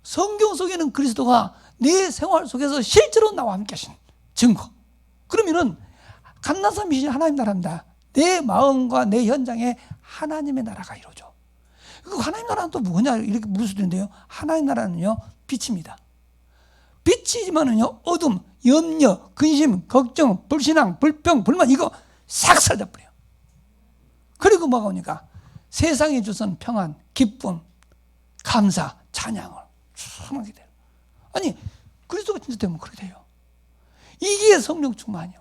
성경 속에는 그리스도가 내 생활 속에서 실제로 나와 함께 하신 증거. 그러면은 감남산 미션이 하나님 나라입니다. 내 마음과 내 현장에 하나님의 나라가 이루어져. 그 하나님 나라는 또 뭐냐 이렇게 물을 수도 있는데요. 하나님 나라는요, 빛입니다. 빛이지만은요, 어둠, 염려, 근심, 걱정, 불신앙, 불평, 불만 이거 싹 사라져버려요. 그리고 뭐가 오니까 세상에 주선 평안, 기쁨, 감사, 찬양을 충만하게 돼요. 아니, 그리스도가 진짜 되면 그렇게 돼요. 이게 성령 충만이요.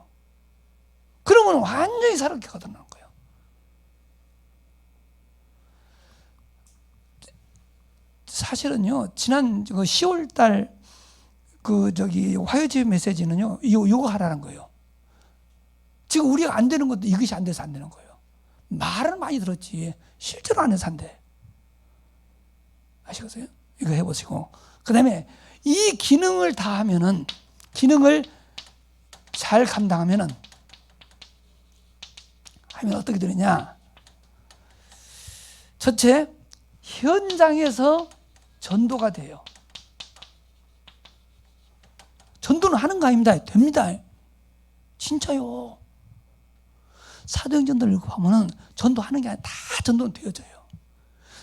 그러면 완전히 살아게 거듭나는 거예요. 사실은요, 지난 10월 달 화요제 메시지는요, 이거 하라는 거예요. 지금 우리가 안 되는 것도 이것이 안 돼서 안 되는 거예요. 말은 많이 들었지, 실제로 안 해서 안 돼. 아시겠어요? 이거 해보시고. 그 다음에 이 기능을 다 하면은, 기능을 잘 감당하면은, 하면 어떻게 되느냐? 첫째, 현장에서 전도가 돼요. 전도는 하는 거 아닙니다. 됩니다. 진짜요. 사도행전들 읽어보면 전도하는 게 아니라 다 전도는 되어져요.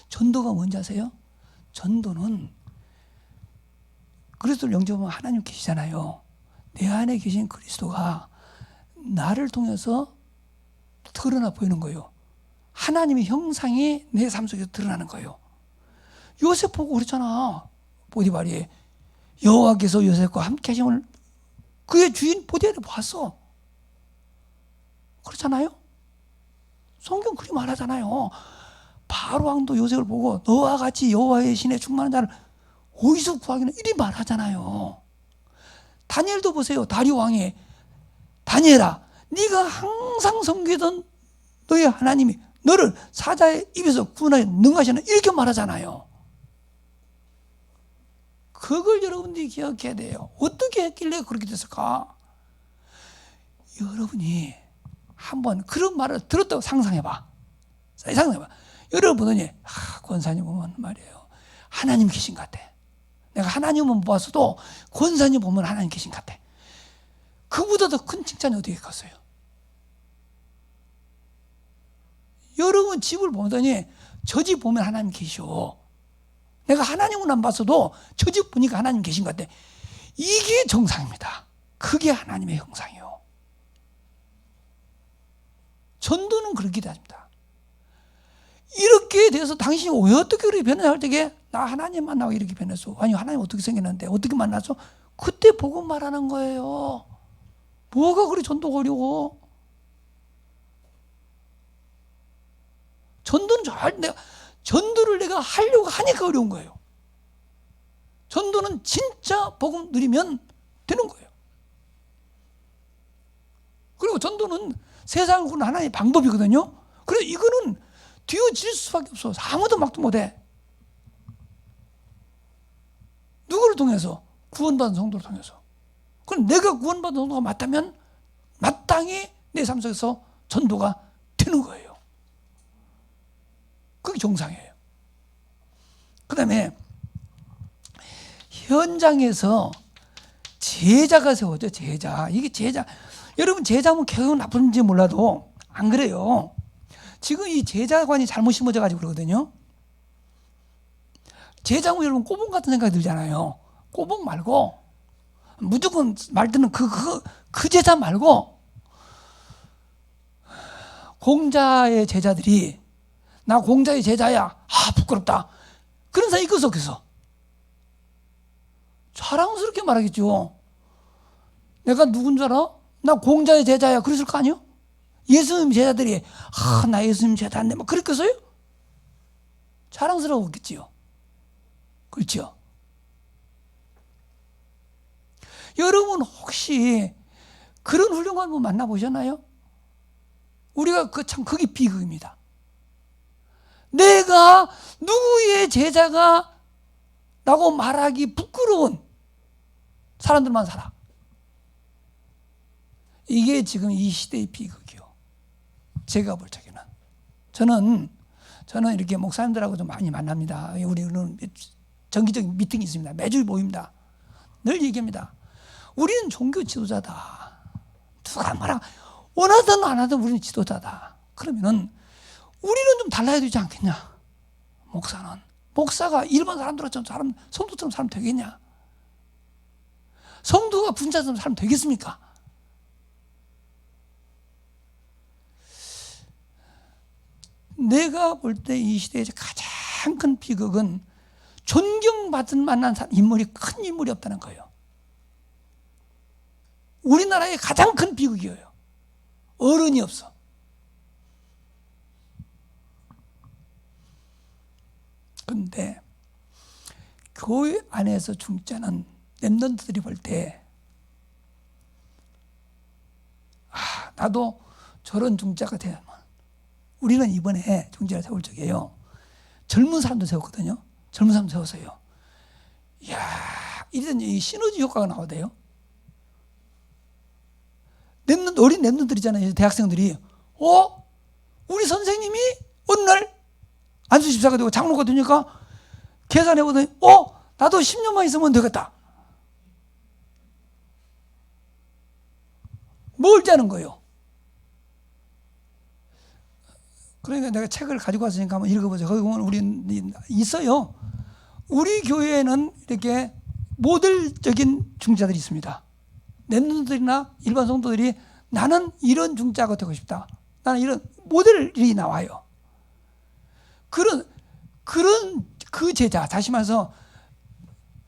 전도가 뭔지 아세요? 전도는 그리스도를 영접하면 하나님 계시잖아요. 내 안에 계신 그리스도가 나를 통해서 드러나 보이는 거예요. 하나님의 형상이 내 삶 속에서 드러나는 거예요. 요셉 보고 그랬잖아. 보디발이 여호와께서 요셉과 함께 하심을 그의 주인 보디발이 봤어. 그렇잖아요? 성경 그리 말하잖아요. 바로 왕도 요셉을 보고 너와 같이 여호와의 신에 충만한 자를 어디서 구하기는 이리 말하잖아요. 다니엘도 보세요. 다리오 왕이 다니엘아, 네가 항상 섬기던 너의 하나님이 너를 사자의 입에서 구원하여 능하시는 이렇게 말하잖아요. 그걸 여러분들이 기억해야 돼요. 어떻게 했길래 그렇게 됐을까? 여러분이 한번 그런 말을 들었다고 상상해봐. 여러분 보더니 권사님 보면 말이에요, 하나님 계신 것 같아. 내가 하나님은 못 봤어도 권사님 보면 하나님 계신 것 같아. 그보다 더 큰 칭찬이 어디 있겠어요? 여러분 집을 보더니 저 집 보면 하나님 계셔. 내가 하나님은 안 봤어도 저 집 보니까 하나님 계신 것 같아. 이게 정상입니다. 그게 하나님의 형상이요. 전도는 그렇게 됩니다. 이렇게 돼서 당신이 왜 어떻게 그렇게 변했냐 할 때에 나 하나님 만나고 이렇게 변했어. 아니 하나님 어떻게 생겼는데 어떻게 만났어? 그때 보고 말하는 거예요. 뭐가 그리 전도가 어려워? 전도를 내가 하려고 하니까 어려운 거예요. 전도는 진짜 복음 누리면 되는 거예요. 그리고 전도는 세상을 구하는 하나의 방법이거든요. 그래서 이거는 뒤어질 수밖에 없어. 아무도 막도 못해. 누구를 통해서? 구원받은 성도를 통해서. 그럼 내가 구원받은 성도가 맞다면 마땅히 내 삶 속에서 전도가 되는 거예요. 그게 정상이에요. 그 다음에 현장에서 제자가 세워져. 제자. 이게 제자. 여러분 제자면 개혁은 나쁜지 몰라도 안 그래요. 지금 이 제자관이 잘못 심어져가지고 그러거든요. 제자면 여러분 꼬봉 같은 생각이 들잖아요. 꼬봉 말고 무조건 말 듣는 그 제자 말고 공자의 제자들이 나 공자의 제자야. 부끄럽다. 그런 사람이 있겠어, 없겠어? 자랑스럽게 말하겠죠. 내가 누군 줄 알아? 나 공자의 제자야. 그랬을 거 아니에요? 예수님 제자들이 나 예수님 제자인데 막 그랬겠어요? 자랑스러웠겠지요. 그렇죠? 여러분 혹시 그런 훌륭한 분 만나보셨나요? 우리가 그게 비극입니다. 내가 누구의 제자가 라고 말하기 부끄러운 사람들만 살아. 이게 지금 이 시대의 비극이요. 제가 볼 적에는. 저는 이렇게 목사님들하고 좀 많이 만납니다. 우리는 정기적인 미팅이 있습니다. 매주 모입니다. 늘 얘기합니다. 우리는 종교 지도자다. 누가 말하 원하든 안 하든 우리는 지도자다. 그러면은 우리는 좀 달라야 되지 않겠냐? 목사가 일반 사람들처럼 성도처럼 살면 되겠냐? 성도가 군자처럼 살면 되겠습니까? 내가 볼 때 이 시대에서 가장 큰 비극은 존경받을 만한 인물이 큰 인물이 없다는 거예요. 우리나라의 가장 큰 비극이에요. 어른이 없어. 그런데 교회 안에서 중자는 랩런트들이 볼 때 나도 저런 중자가 되면 우리는 이번에 중자를 세울 적이에요. 젊은 사람도 세웠거든요. 젊은 사람 세웠어요. 이야, 이런 이 시너지 효과가 나오대요. 어린 랩런트들이잖아요. 대학생들이 우리 선생님이 어느 날 안수 집사가 되고 장로가 되니까 계산해보더니 나도 10년만 있으면 되겠다. 뭘 짜는 거예요? 그러니까 내가 책을 가지고 왔으니까 한번 읽어보세요. 거기 보면 우리 있어요. 우리 교회에는 이렇게 모델적인 중자들이 있습니다. 랩런트들이나 일반 성도들이 나는 이런 중자가 되고 싶다. 나는 이런 모델이 나와요. 그런 그 제자, 다시 말해서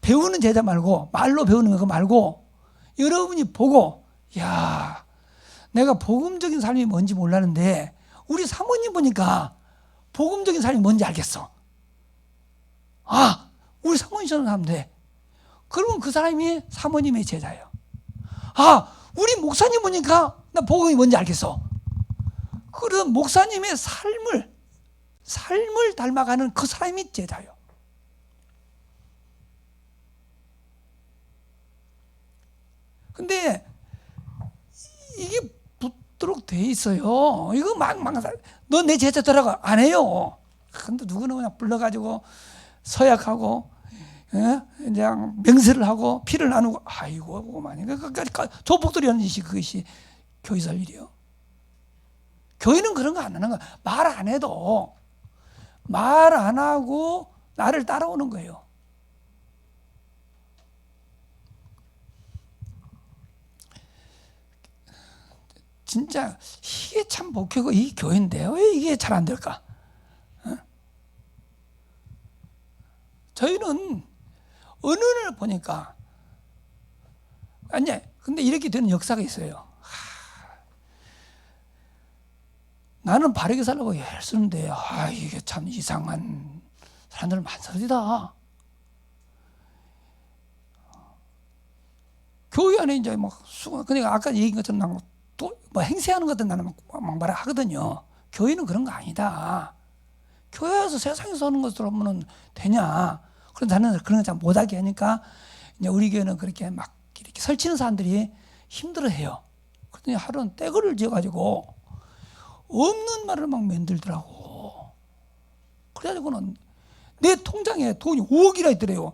배우는 제자 말고, 말로 배우는 거 말고, 여러분이 보고, 야, 내가 복음적인 삶이 뭔지 몰랐는데 우리 사모님 보니까 복음적인 삶이 뭔지 알겠어. 아, 우리 사모님처럼 하면 돼. 그러면 그 사람이 사모님의 제자예요. 아, 우리 목사님 보니까 나 복음이 뭔지 알겠어. 그런 목사님의 삶을 닮아가는 그 사람이 제자예요. 근데 이게 붙도록 돼 있어요. 이거 너 내 제자 되라고 안 해요. 근데 누구는 그냥 불러가지고 서약하고, 그냥 명세를 하고 피를 나누고, 아이고, 많이. 조폭들이 하는 짓이 그것이 교회에서 할 일이요. 교회는 그런 거 안 하는 거야. 말 안 해도, 말 안 하고 나를 따라오는 거예요. 진짜 이게 참 목회고 이 교회인데 왜 이게 잘 안 될까? 저희는 언어를 보니까, 아니, 근데 이렇게 되는 역사가 있어요. 나는 바르게 살려고 애쓰는데, 이게 참 이상한 사람들 많습니다. 교회 안에 이제 막 그러니까 아까 얘기한 것처럼 뭐 행세하는 것들 나는 막 말하거든요. 교회는 그런 거 아니다. 교회에서 세상에서 하는 것으로 하면 되냐? 그런데 나는 그런 거 잘 못하게 하니까 이제 우리 교회는 그렇게 막 이렇게 설치는 사람들이 힘들어해요. 그랬더니 하루는 떼거리를 지어가지고 없는 말을 막 만들더라고. 그래가지고는 내 통장에 돈이 5억이나 있더래요.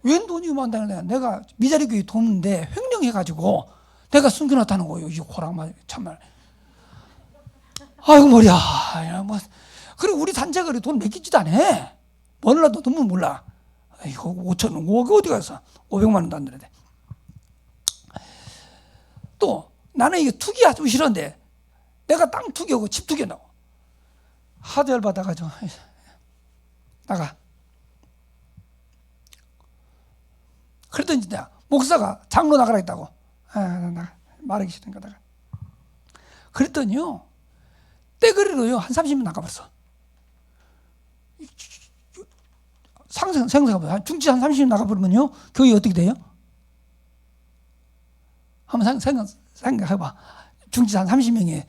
웬 돈이 많다는 내가 미자리 교회 돈인데 횡령해가지고 내가 숨겨놨다는 거예요. 이 호랑말 참말. 아이고 머리야. 뭐 그리고 우리 단체가 돈 맡기지도 않아. 몰라도 너무 몰라. 이거 5천 원, 5억 어디 가서 500만 원도 안 되는데. 또 나는 이게 투기 아주 싫은데 내가 땅 투기하고 집 투기한다고. 하도 열받아가지고 나가. 그랬더니 진짜 목사가 장로 나가라 했다고. 나 말하기 싫으니까 나가. 그랬더니요 떼거리로요 한 30명 나가버렸어. 생각해봐요. 중지 한 30명 나가버리면요 교회 어떻게 돼요? 한번 생각해봐. 중지 한 30명이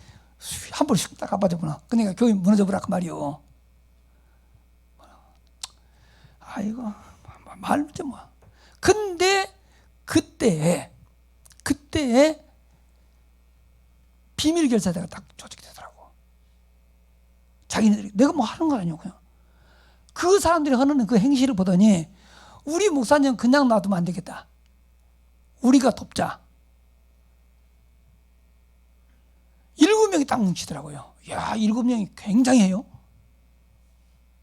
한 번에 슉 나가버리구나. 그러니까 교회 무너져버려 그 말이요. 아이고 말이지 뭐. 근데 그때에 비밀 결사대가 딱 조직이 되더라고. 자기네들이 내가 뭐 하는 거 아니고 그냥 그 사람들이 하는 그 행실을 보더니 우리 목사님 그냥 놔두면 안 되겠다. 우리가 돕자. 7명이 딱 뭉치더라고요. 야, 7명이 굉장히 해요.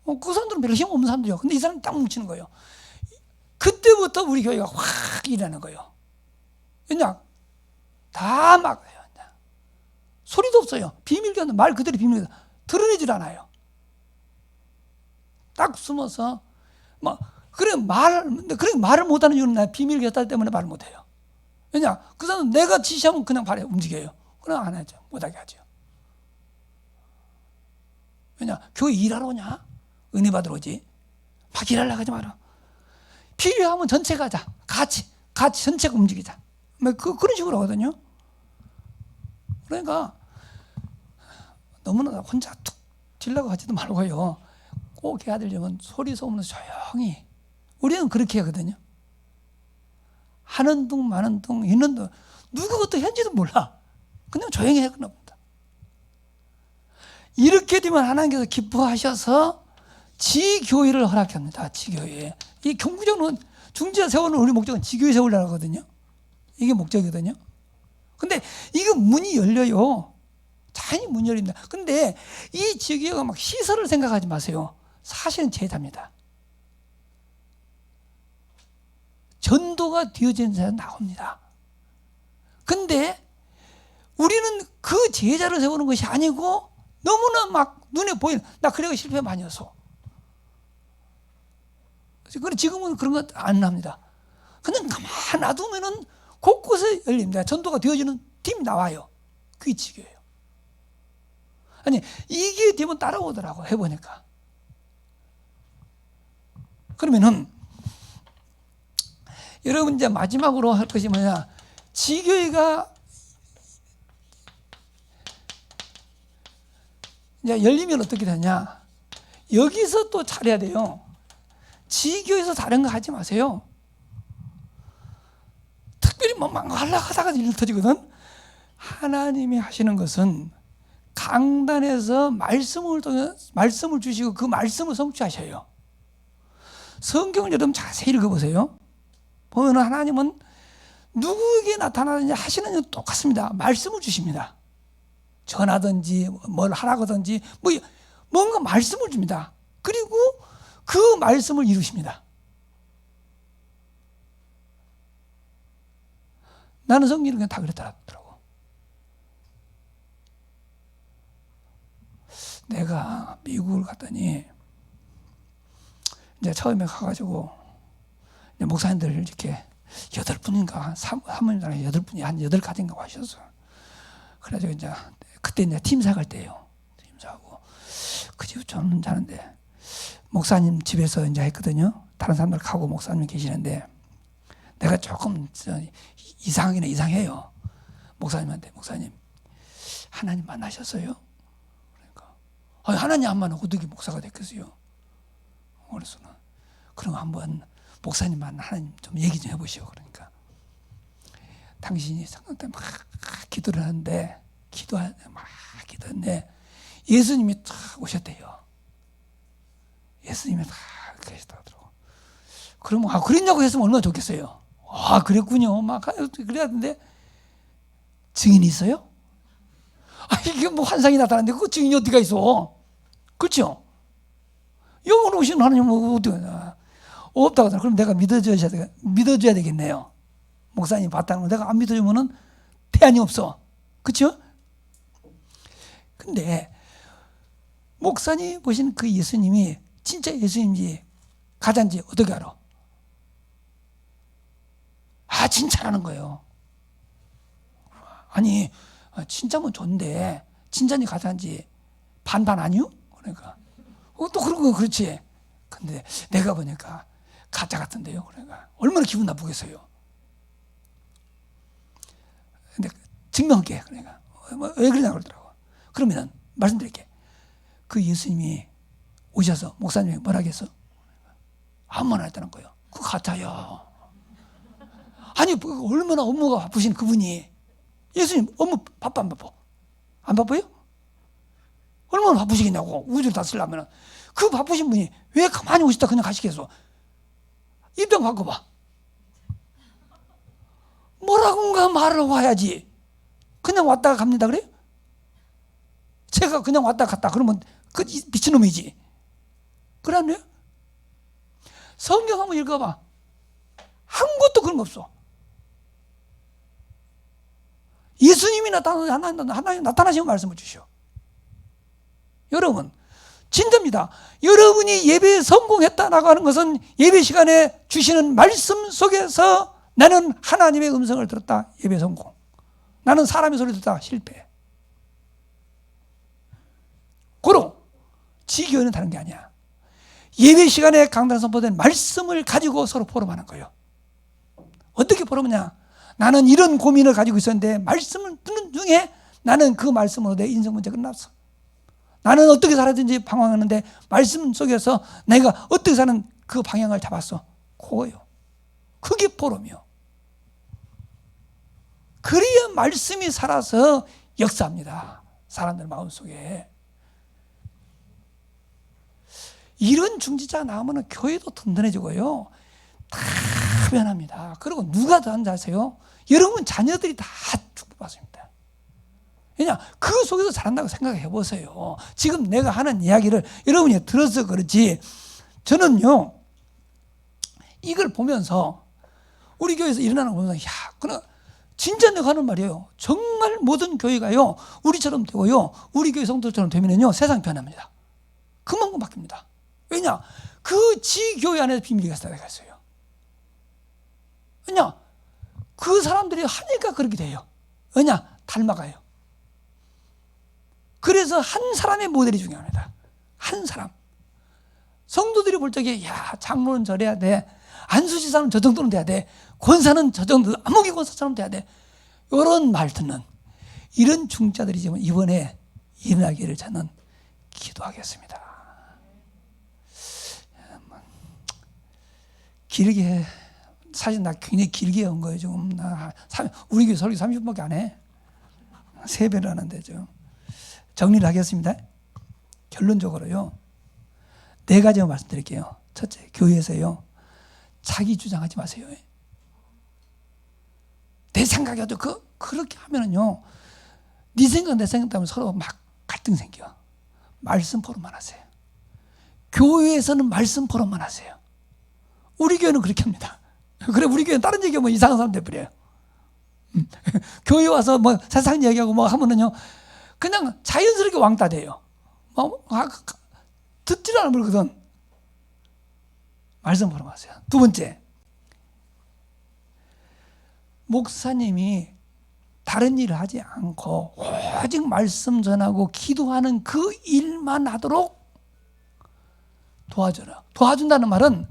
그 사람들은 별로 힘 없는 사람들이요. 근데 이 사람이 딱 뭉치는 거예요. 그때부터 우리 교회가 확 일어나는 거예요. 왜냐? 다 막아요. 소리도 없어요. 비밀교회 말 그대로 비밀교회 드러내질 않아요. 딱 숨어서 그래 말을 못하는 이유는 나 비밀교회 때문에 말을 못해요. 왜냐? 그 사람은 내가 지시하면 그냥 발에 움직여요. 그냥 안 하죠. 못하게 하죠. 왜냐? 교회 일하러 오냐? 은혜 받으러 오지. 막 일하려고 하지 마라. 필요하면 전체 가자. 같이 전체가 움직이자. 그런 식으로 하거든요. 그러니까 너무나 혼자 툭 튀려고 하지도 말고요. 꼭 해야 되려면 소리 소문 조용히. 우리는 그렇게 하거든요. 하는 둥 마는 둥 있는 둥 누가 어떻게 했는지도 몰라. 그냥 조용히 해 그냥 봅니다. 이렇게 되면 하나님께서 기뻐하셔서 지교회를 허락합니다. 지교회. 이 경구적으로는 중지자 세우는 우리 목적은 지교회 세우려고 하거든요. 이게 목적이거든요. 근데 이거 문이 열려요. 자연히 문이 열립니다. 근데 이 지교회가 막 시설을 생각하지 마세요. 사실은 제자입니다. 전도가 되어진 자는 나옵니다. 근데 우리는 그 제자를 세우는 것이 아니고 너무나 막 눈에 보이는, 나 그래가 실패 많이 했어. 지금은 그런 것 안 합니다. 그냥 가만 놔두면은 곳곳에 열립니다. 전도가 되어지는 팀이 나와요. 그게 지교예요. 아니, 이게 되면 따라오더라고, 해보니까. 그러면은, 여러분, 이제 마지막으로 할 것이 뭐냐. 지교회가 이제 열리면 어떻게 되냐. 여기서 또 차려야 돼요. 지교에서 다른 거 하지 마세요. 특별히 뭐 막 하려고 하다가 일 터지거든. 하나님이 하시는 것은 강단에서 말씀을 주시고 그 말씀을 성취하셔요. 성경을 여러분 자세히 읽어보세요. 보면 하나님은 누구에게 나타나든지 하시는 일 똑같습니다. 말씀을 주십니다. 전하든지 뭘 하라고든지 뭔가 말씀을 줍니다. 그리고 그 말씀을 이루십니다. 나는 성경이 그냥 다 그랬더라고. 내가 미국을 갔더니 이제 처음에 가가지고 이제 목사님들 이렇게 8분인가 사모님들 8분이 한 8가지인가 하셨어. 그래가지고 이제 그때 이제 팀사 갈 때예요. 팀사하고 그 집 저는 자는데 목사님 집에서 이제 했거든요. 다른 사람들 가고 목사님 계시는데 내가 조금 이상하긴 이상해요. 목사님한테 목사님 하나님 만나셨어요? 그러니까 하나님 안 만나고 어떻게 목사가 됐겠어요? 그래서 그럼 한번 목사님만 하나님 좀 얘기 좀 해보시오. 그러니까 당신이 성령 때 막 기도를 하는데 기도했는데 예수님이 탁 오셨대요. 예수님이 탁 계시더라고요. 그러면 그랬냐고 했으면 얼마나 좋겠어요. 그랬군요. 막 그래야 되는데 증인이 있어요? 이게 뭐 환상이 나타났는데 그 증인이 어디가 있어? 그렇죠? 영으로 오신 하나님 어디가 있나? 없다고 하잖아. 그럼 내가 믿어줘야 되겠네요. 목사님 봤다는 거 내가 안 믿어주면은 대안이 없어. 그렇죠? 근데 목사님 보신 그 예수님이 진짜 예수님인지 가짜인지 어떻게 알아? 진짜라는 거예요. 아니 진짜면 좋은데 진짜인지 가짜인지 반반 아니요? 그러니까 또 그런 거 그렇지. 근데 내가 보니까 가짜 같은데요. 그러니까 얼마나 기분 나쁘겠어요. 근데 증명할게. 그러니까 왜 그러냐 그러더라고. 그러면 말씀드릴게. 그 예수님이 오셔서 목사님이 뭐라 했어? 아무 말 안 했다는 거예요. 그거 가짜야. 아니 얼마나 업무가 바쁘신 그분이 예수님 업무 바빠 안 바빠? 안 바빠요? 얼마나 바쁘시겠냐고. 우주를 다 쓰려면 그 바쁘신 분이 왜 가만히 오시다 그냥 가시겠어? 입장 바꿔봐. 뭐라고인가 말을 와야지. 그냥 왔다가 갑니다 그래요? 제가 그냥 왔다 갔다 그러면 그 미친놈이지. 그러네요. 성경 한번 읽어봐. 아무것도 그런 거 없어. 예수님이 하나님 나타나시면 말씀을 주시오. 여러분 진짜입니다. 여러분이 예배에 성공했다라고 하는 것은 예배 시간에 주시는 말씀 속에서 나는 하나님의 음성을 들었다. 예배 성공. 나는 사람의 소리 듣다. 실패. 고로 지교회는 다른 게 아니야. 예배 시간에 강단 선포된 말씀을 가지고 서로 포럼하는 거예요. 어떻게 포럼하냐? 나는 이런 고민을 가지고 있었는데 말씀을 듣는 중에 나는 그 말씀으로 내 인생 문제 끝났어. 나는 어떻게 살아야되는지 방황하는데 말씀 속에서 내가 어떻게 사는 그 방향을 잡았어. 그거예요. 그게 포럼이요. 그래야 말씀이 살아서 역사합니다. 사람들 마음속에. 이런 중지자가 나오면 교회도 든든해지고요. 다 변합니다. 그리고 누가 더 한지 아세요? 여러분 자녀들이 다 축복받습니다. 왜냐? 그 속에서 자란다고 생각해 보세요. 지금 내가 하는 이야기를 여러분이 들어서 그렇지 저는요 이걸 보면서 우리 교회에서 일어나는 거 보면서 그냥 진짜 내가 하는 말이에요. 정말 모든 교회가요 우리처럼 되고요 우리 교회 성도처럼 되면요 세상 변합니다. 그만큼 바뀝니다. 왜냐? 그 지교회 안에서 비밀이 있어요. 왜냐? 그 사람들이 하니까 그렇게 돼요. 왜냐? 닮아가요. 그래서 한 사람의 모델이 중요합니다. 한 사람. 성도들이 볼 적에 야, 장로는 저래야 돼. 안수지사는 저 정도는 돼야 돼. 권사는 저 정도, 아무개 권사처럼 돼야 돼. 이런 말 듣는 이런 중자들이 지금 이번에 일어나기를 저는 기도하겠습니다. 길게, 사실 나 굉장히 길게 한 거예요. 지금 우리 교회 설교 30분밖에 안 해. 3배를 하는데 좀 정리를 하겠습니다. 결론적으로요, 4가지만 말씀드릴게요. 첫째, 교회에서요, 자기 주장하지 마세요. 내 생각이어도 그렇게 하면은요, 네 생각 내 생각 때문에 서로 막 갈등 생겨. 말씀 포럼만 하세요. 교회에서는 말씀 포럼만 하세요. 우리 교회는 그렇게 합니다. 그래, 우리 교회는 다른 얘기하면 이상한 사람 돼버려요. 교회 와서 뭐 세상 얘기하고 뭐 하면은요, 그냥 자연스럽게 왕따 돼요. 듣지를 않으면 그러거든. 말씀 포럼 하세요. 2번째, 목사님이 다른 일을 하지 않고 오직 말씀 전하고 기도하는 그 일만 하도록 도와줘요. 도와준다는 말은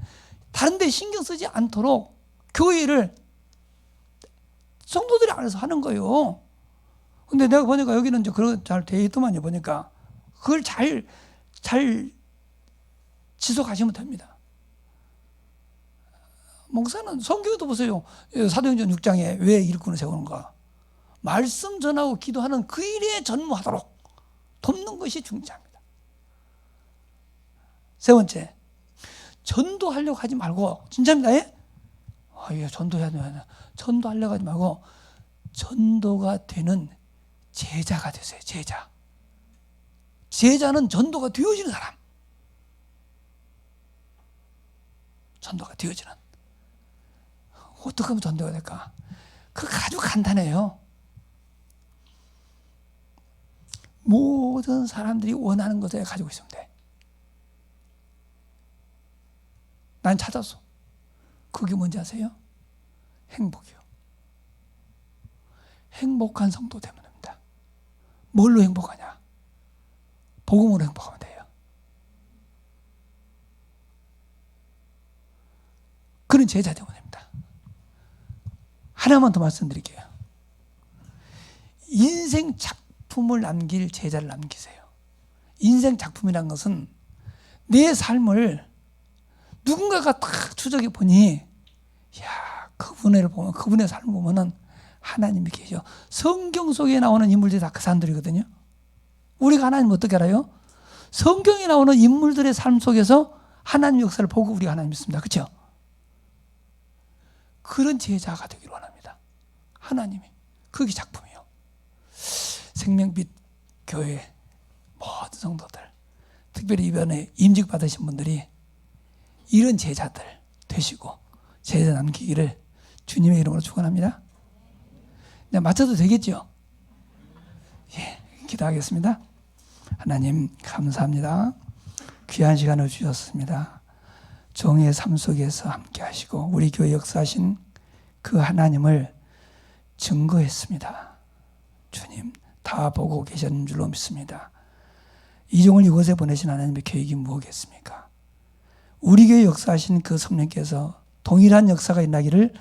다른 데 신경 쓰지 않도록 교회를 성도들이 안에서 하는 거예요. 근데 내가 보니까 여기는 이제 그런 잘 돼 있더만요. 보니까 그걸 잘 지속하시면 됩니다. 목사는 성경에도 보세요. 사도행전 6장에 왜 일꾼을 세우는가? 말씀 전하고 기도하는 그 일에 전무하도록 돕는 것이 중요합니다. 3번째, 전도하려고 하지 말고, 진짜입니다. 예? 이거 전도해야 돼. 전도하려고 하지 말고 전도가 되는 제자가 되세요. 제자. 제자는 전도가 되어지는 사람. 전도가 되어지는. 어떻게 하면 전도가 될까? 그거 아주 간단해요. 모든 사람들이 원하는 것을 가지고 있으면 돼. 난 찾았어. 그게 뭔지 아세요? 행복이요. 행복한 성도 되면 됩니다. 뭘로 행복하냐? 복음으로 행복하면 돼요. 그런 제자 되면 됩니다. 하나만 더 말씀드릴게요. 인생 작품을 남길 제자를 남기세요. 인생 작품이란 것은 내 삶을 누군가가 딱 추적해 보니, 야, 그분을 보면, 그분의 삶을 보면은 하나님이 계셔. 성경 속에 나오는 인물들이 다 그 사람들이거든요. 우리가 하나님 어떻게 알아요? 성경에 나오는 인물들의 삶 속에서 하나님 역사를 보고 우리가 하나님 믿습니다. 그렇죠? 그런 제자가 되기를 원합니다. 하나님이. 그게 작품이에요. 생명빛 교회 모든 성도들, 특별히 이번에 임직 받으신 분들이 이런 제자들 되시고 제자 남기기를 주님의 이름으로 축원합니다. 네, 맞춰도 되겠죠? 예, 기도하겠습니다. 하나님 감사합니다. 귀한 시간을 주셨습니다. 종의 삶 속에서 함께 하시고 우리 교회 역사하신 그 하나님을 증거했습니다. 주님 다 보고 계셨는 줄로 믿습니다. 이종을 이곳에 보내신 하나님의 계획이 무엇이겠습니까? 우리 교회 역사하신 그 성령께서 동일한 역사가 일어나기를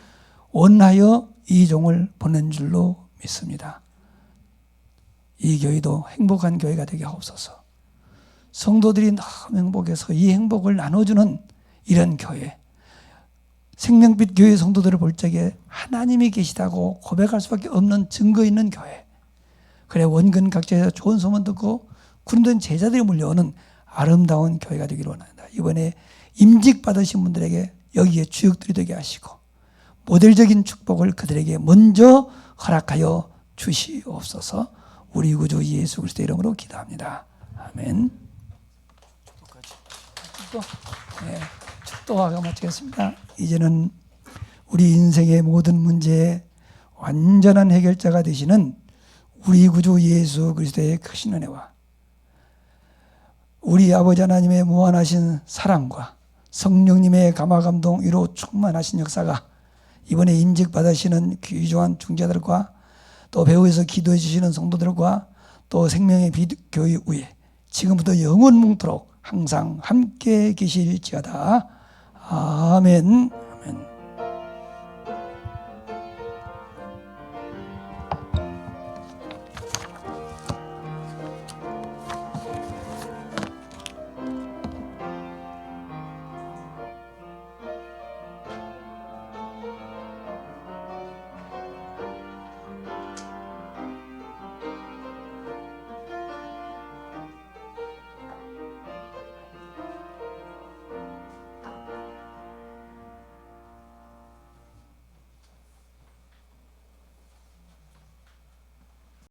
원하여 이종을 보낸 줄로 믿습니다. 이 교회도 행복한 교회가 되게 하옵소서. 성도들이 너무 행복해서 이 행복을 나눠주는 이런 교회, 생명빛 교회 성도들을 볼 적에 하나님이 계시다고 고백할 수밖에 없는 증거 있는 교회, 그래 원근 각지에서 좋은 소문 듣고 굳은 제자들이 몰려오는 아름다운 교회가 되기를 원합니다. 이번에 임직 받으신 분들에게 여기에 주역들이 되게 하시고 모델적인 축복을 그들에게 먼저 허락하여 주시옵소서. 우리 구주 예수 그리스도의 이름으로 기도합니다. 아멘. 축도하고 마치겠습니다. 이제는 우리 인생의 모든 문제에 완전한 해결자가 되시는 우리 구주 예수 그리스도의 크신 은혜와 우리 아버지 하나님의 무한하신 사랑과 성령님의 감화감동 위로 충만하신 역사가 이번에 임직받으시는 귀중한 중재들과 또 배후에서 기도해 주시는 성도들과 또 생명의 빛 교회 위에 지금부터 영원 뭉토록 항상 함께 계실지어다. 아멘. 아멘.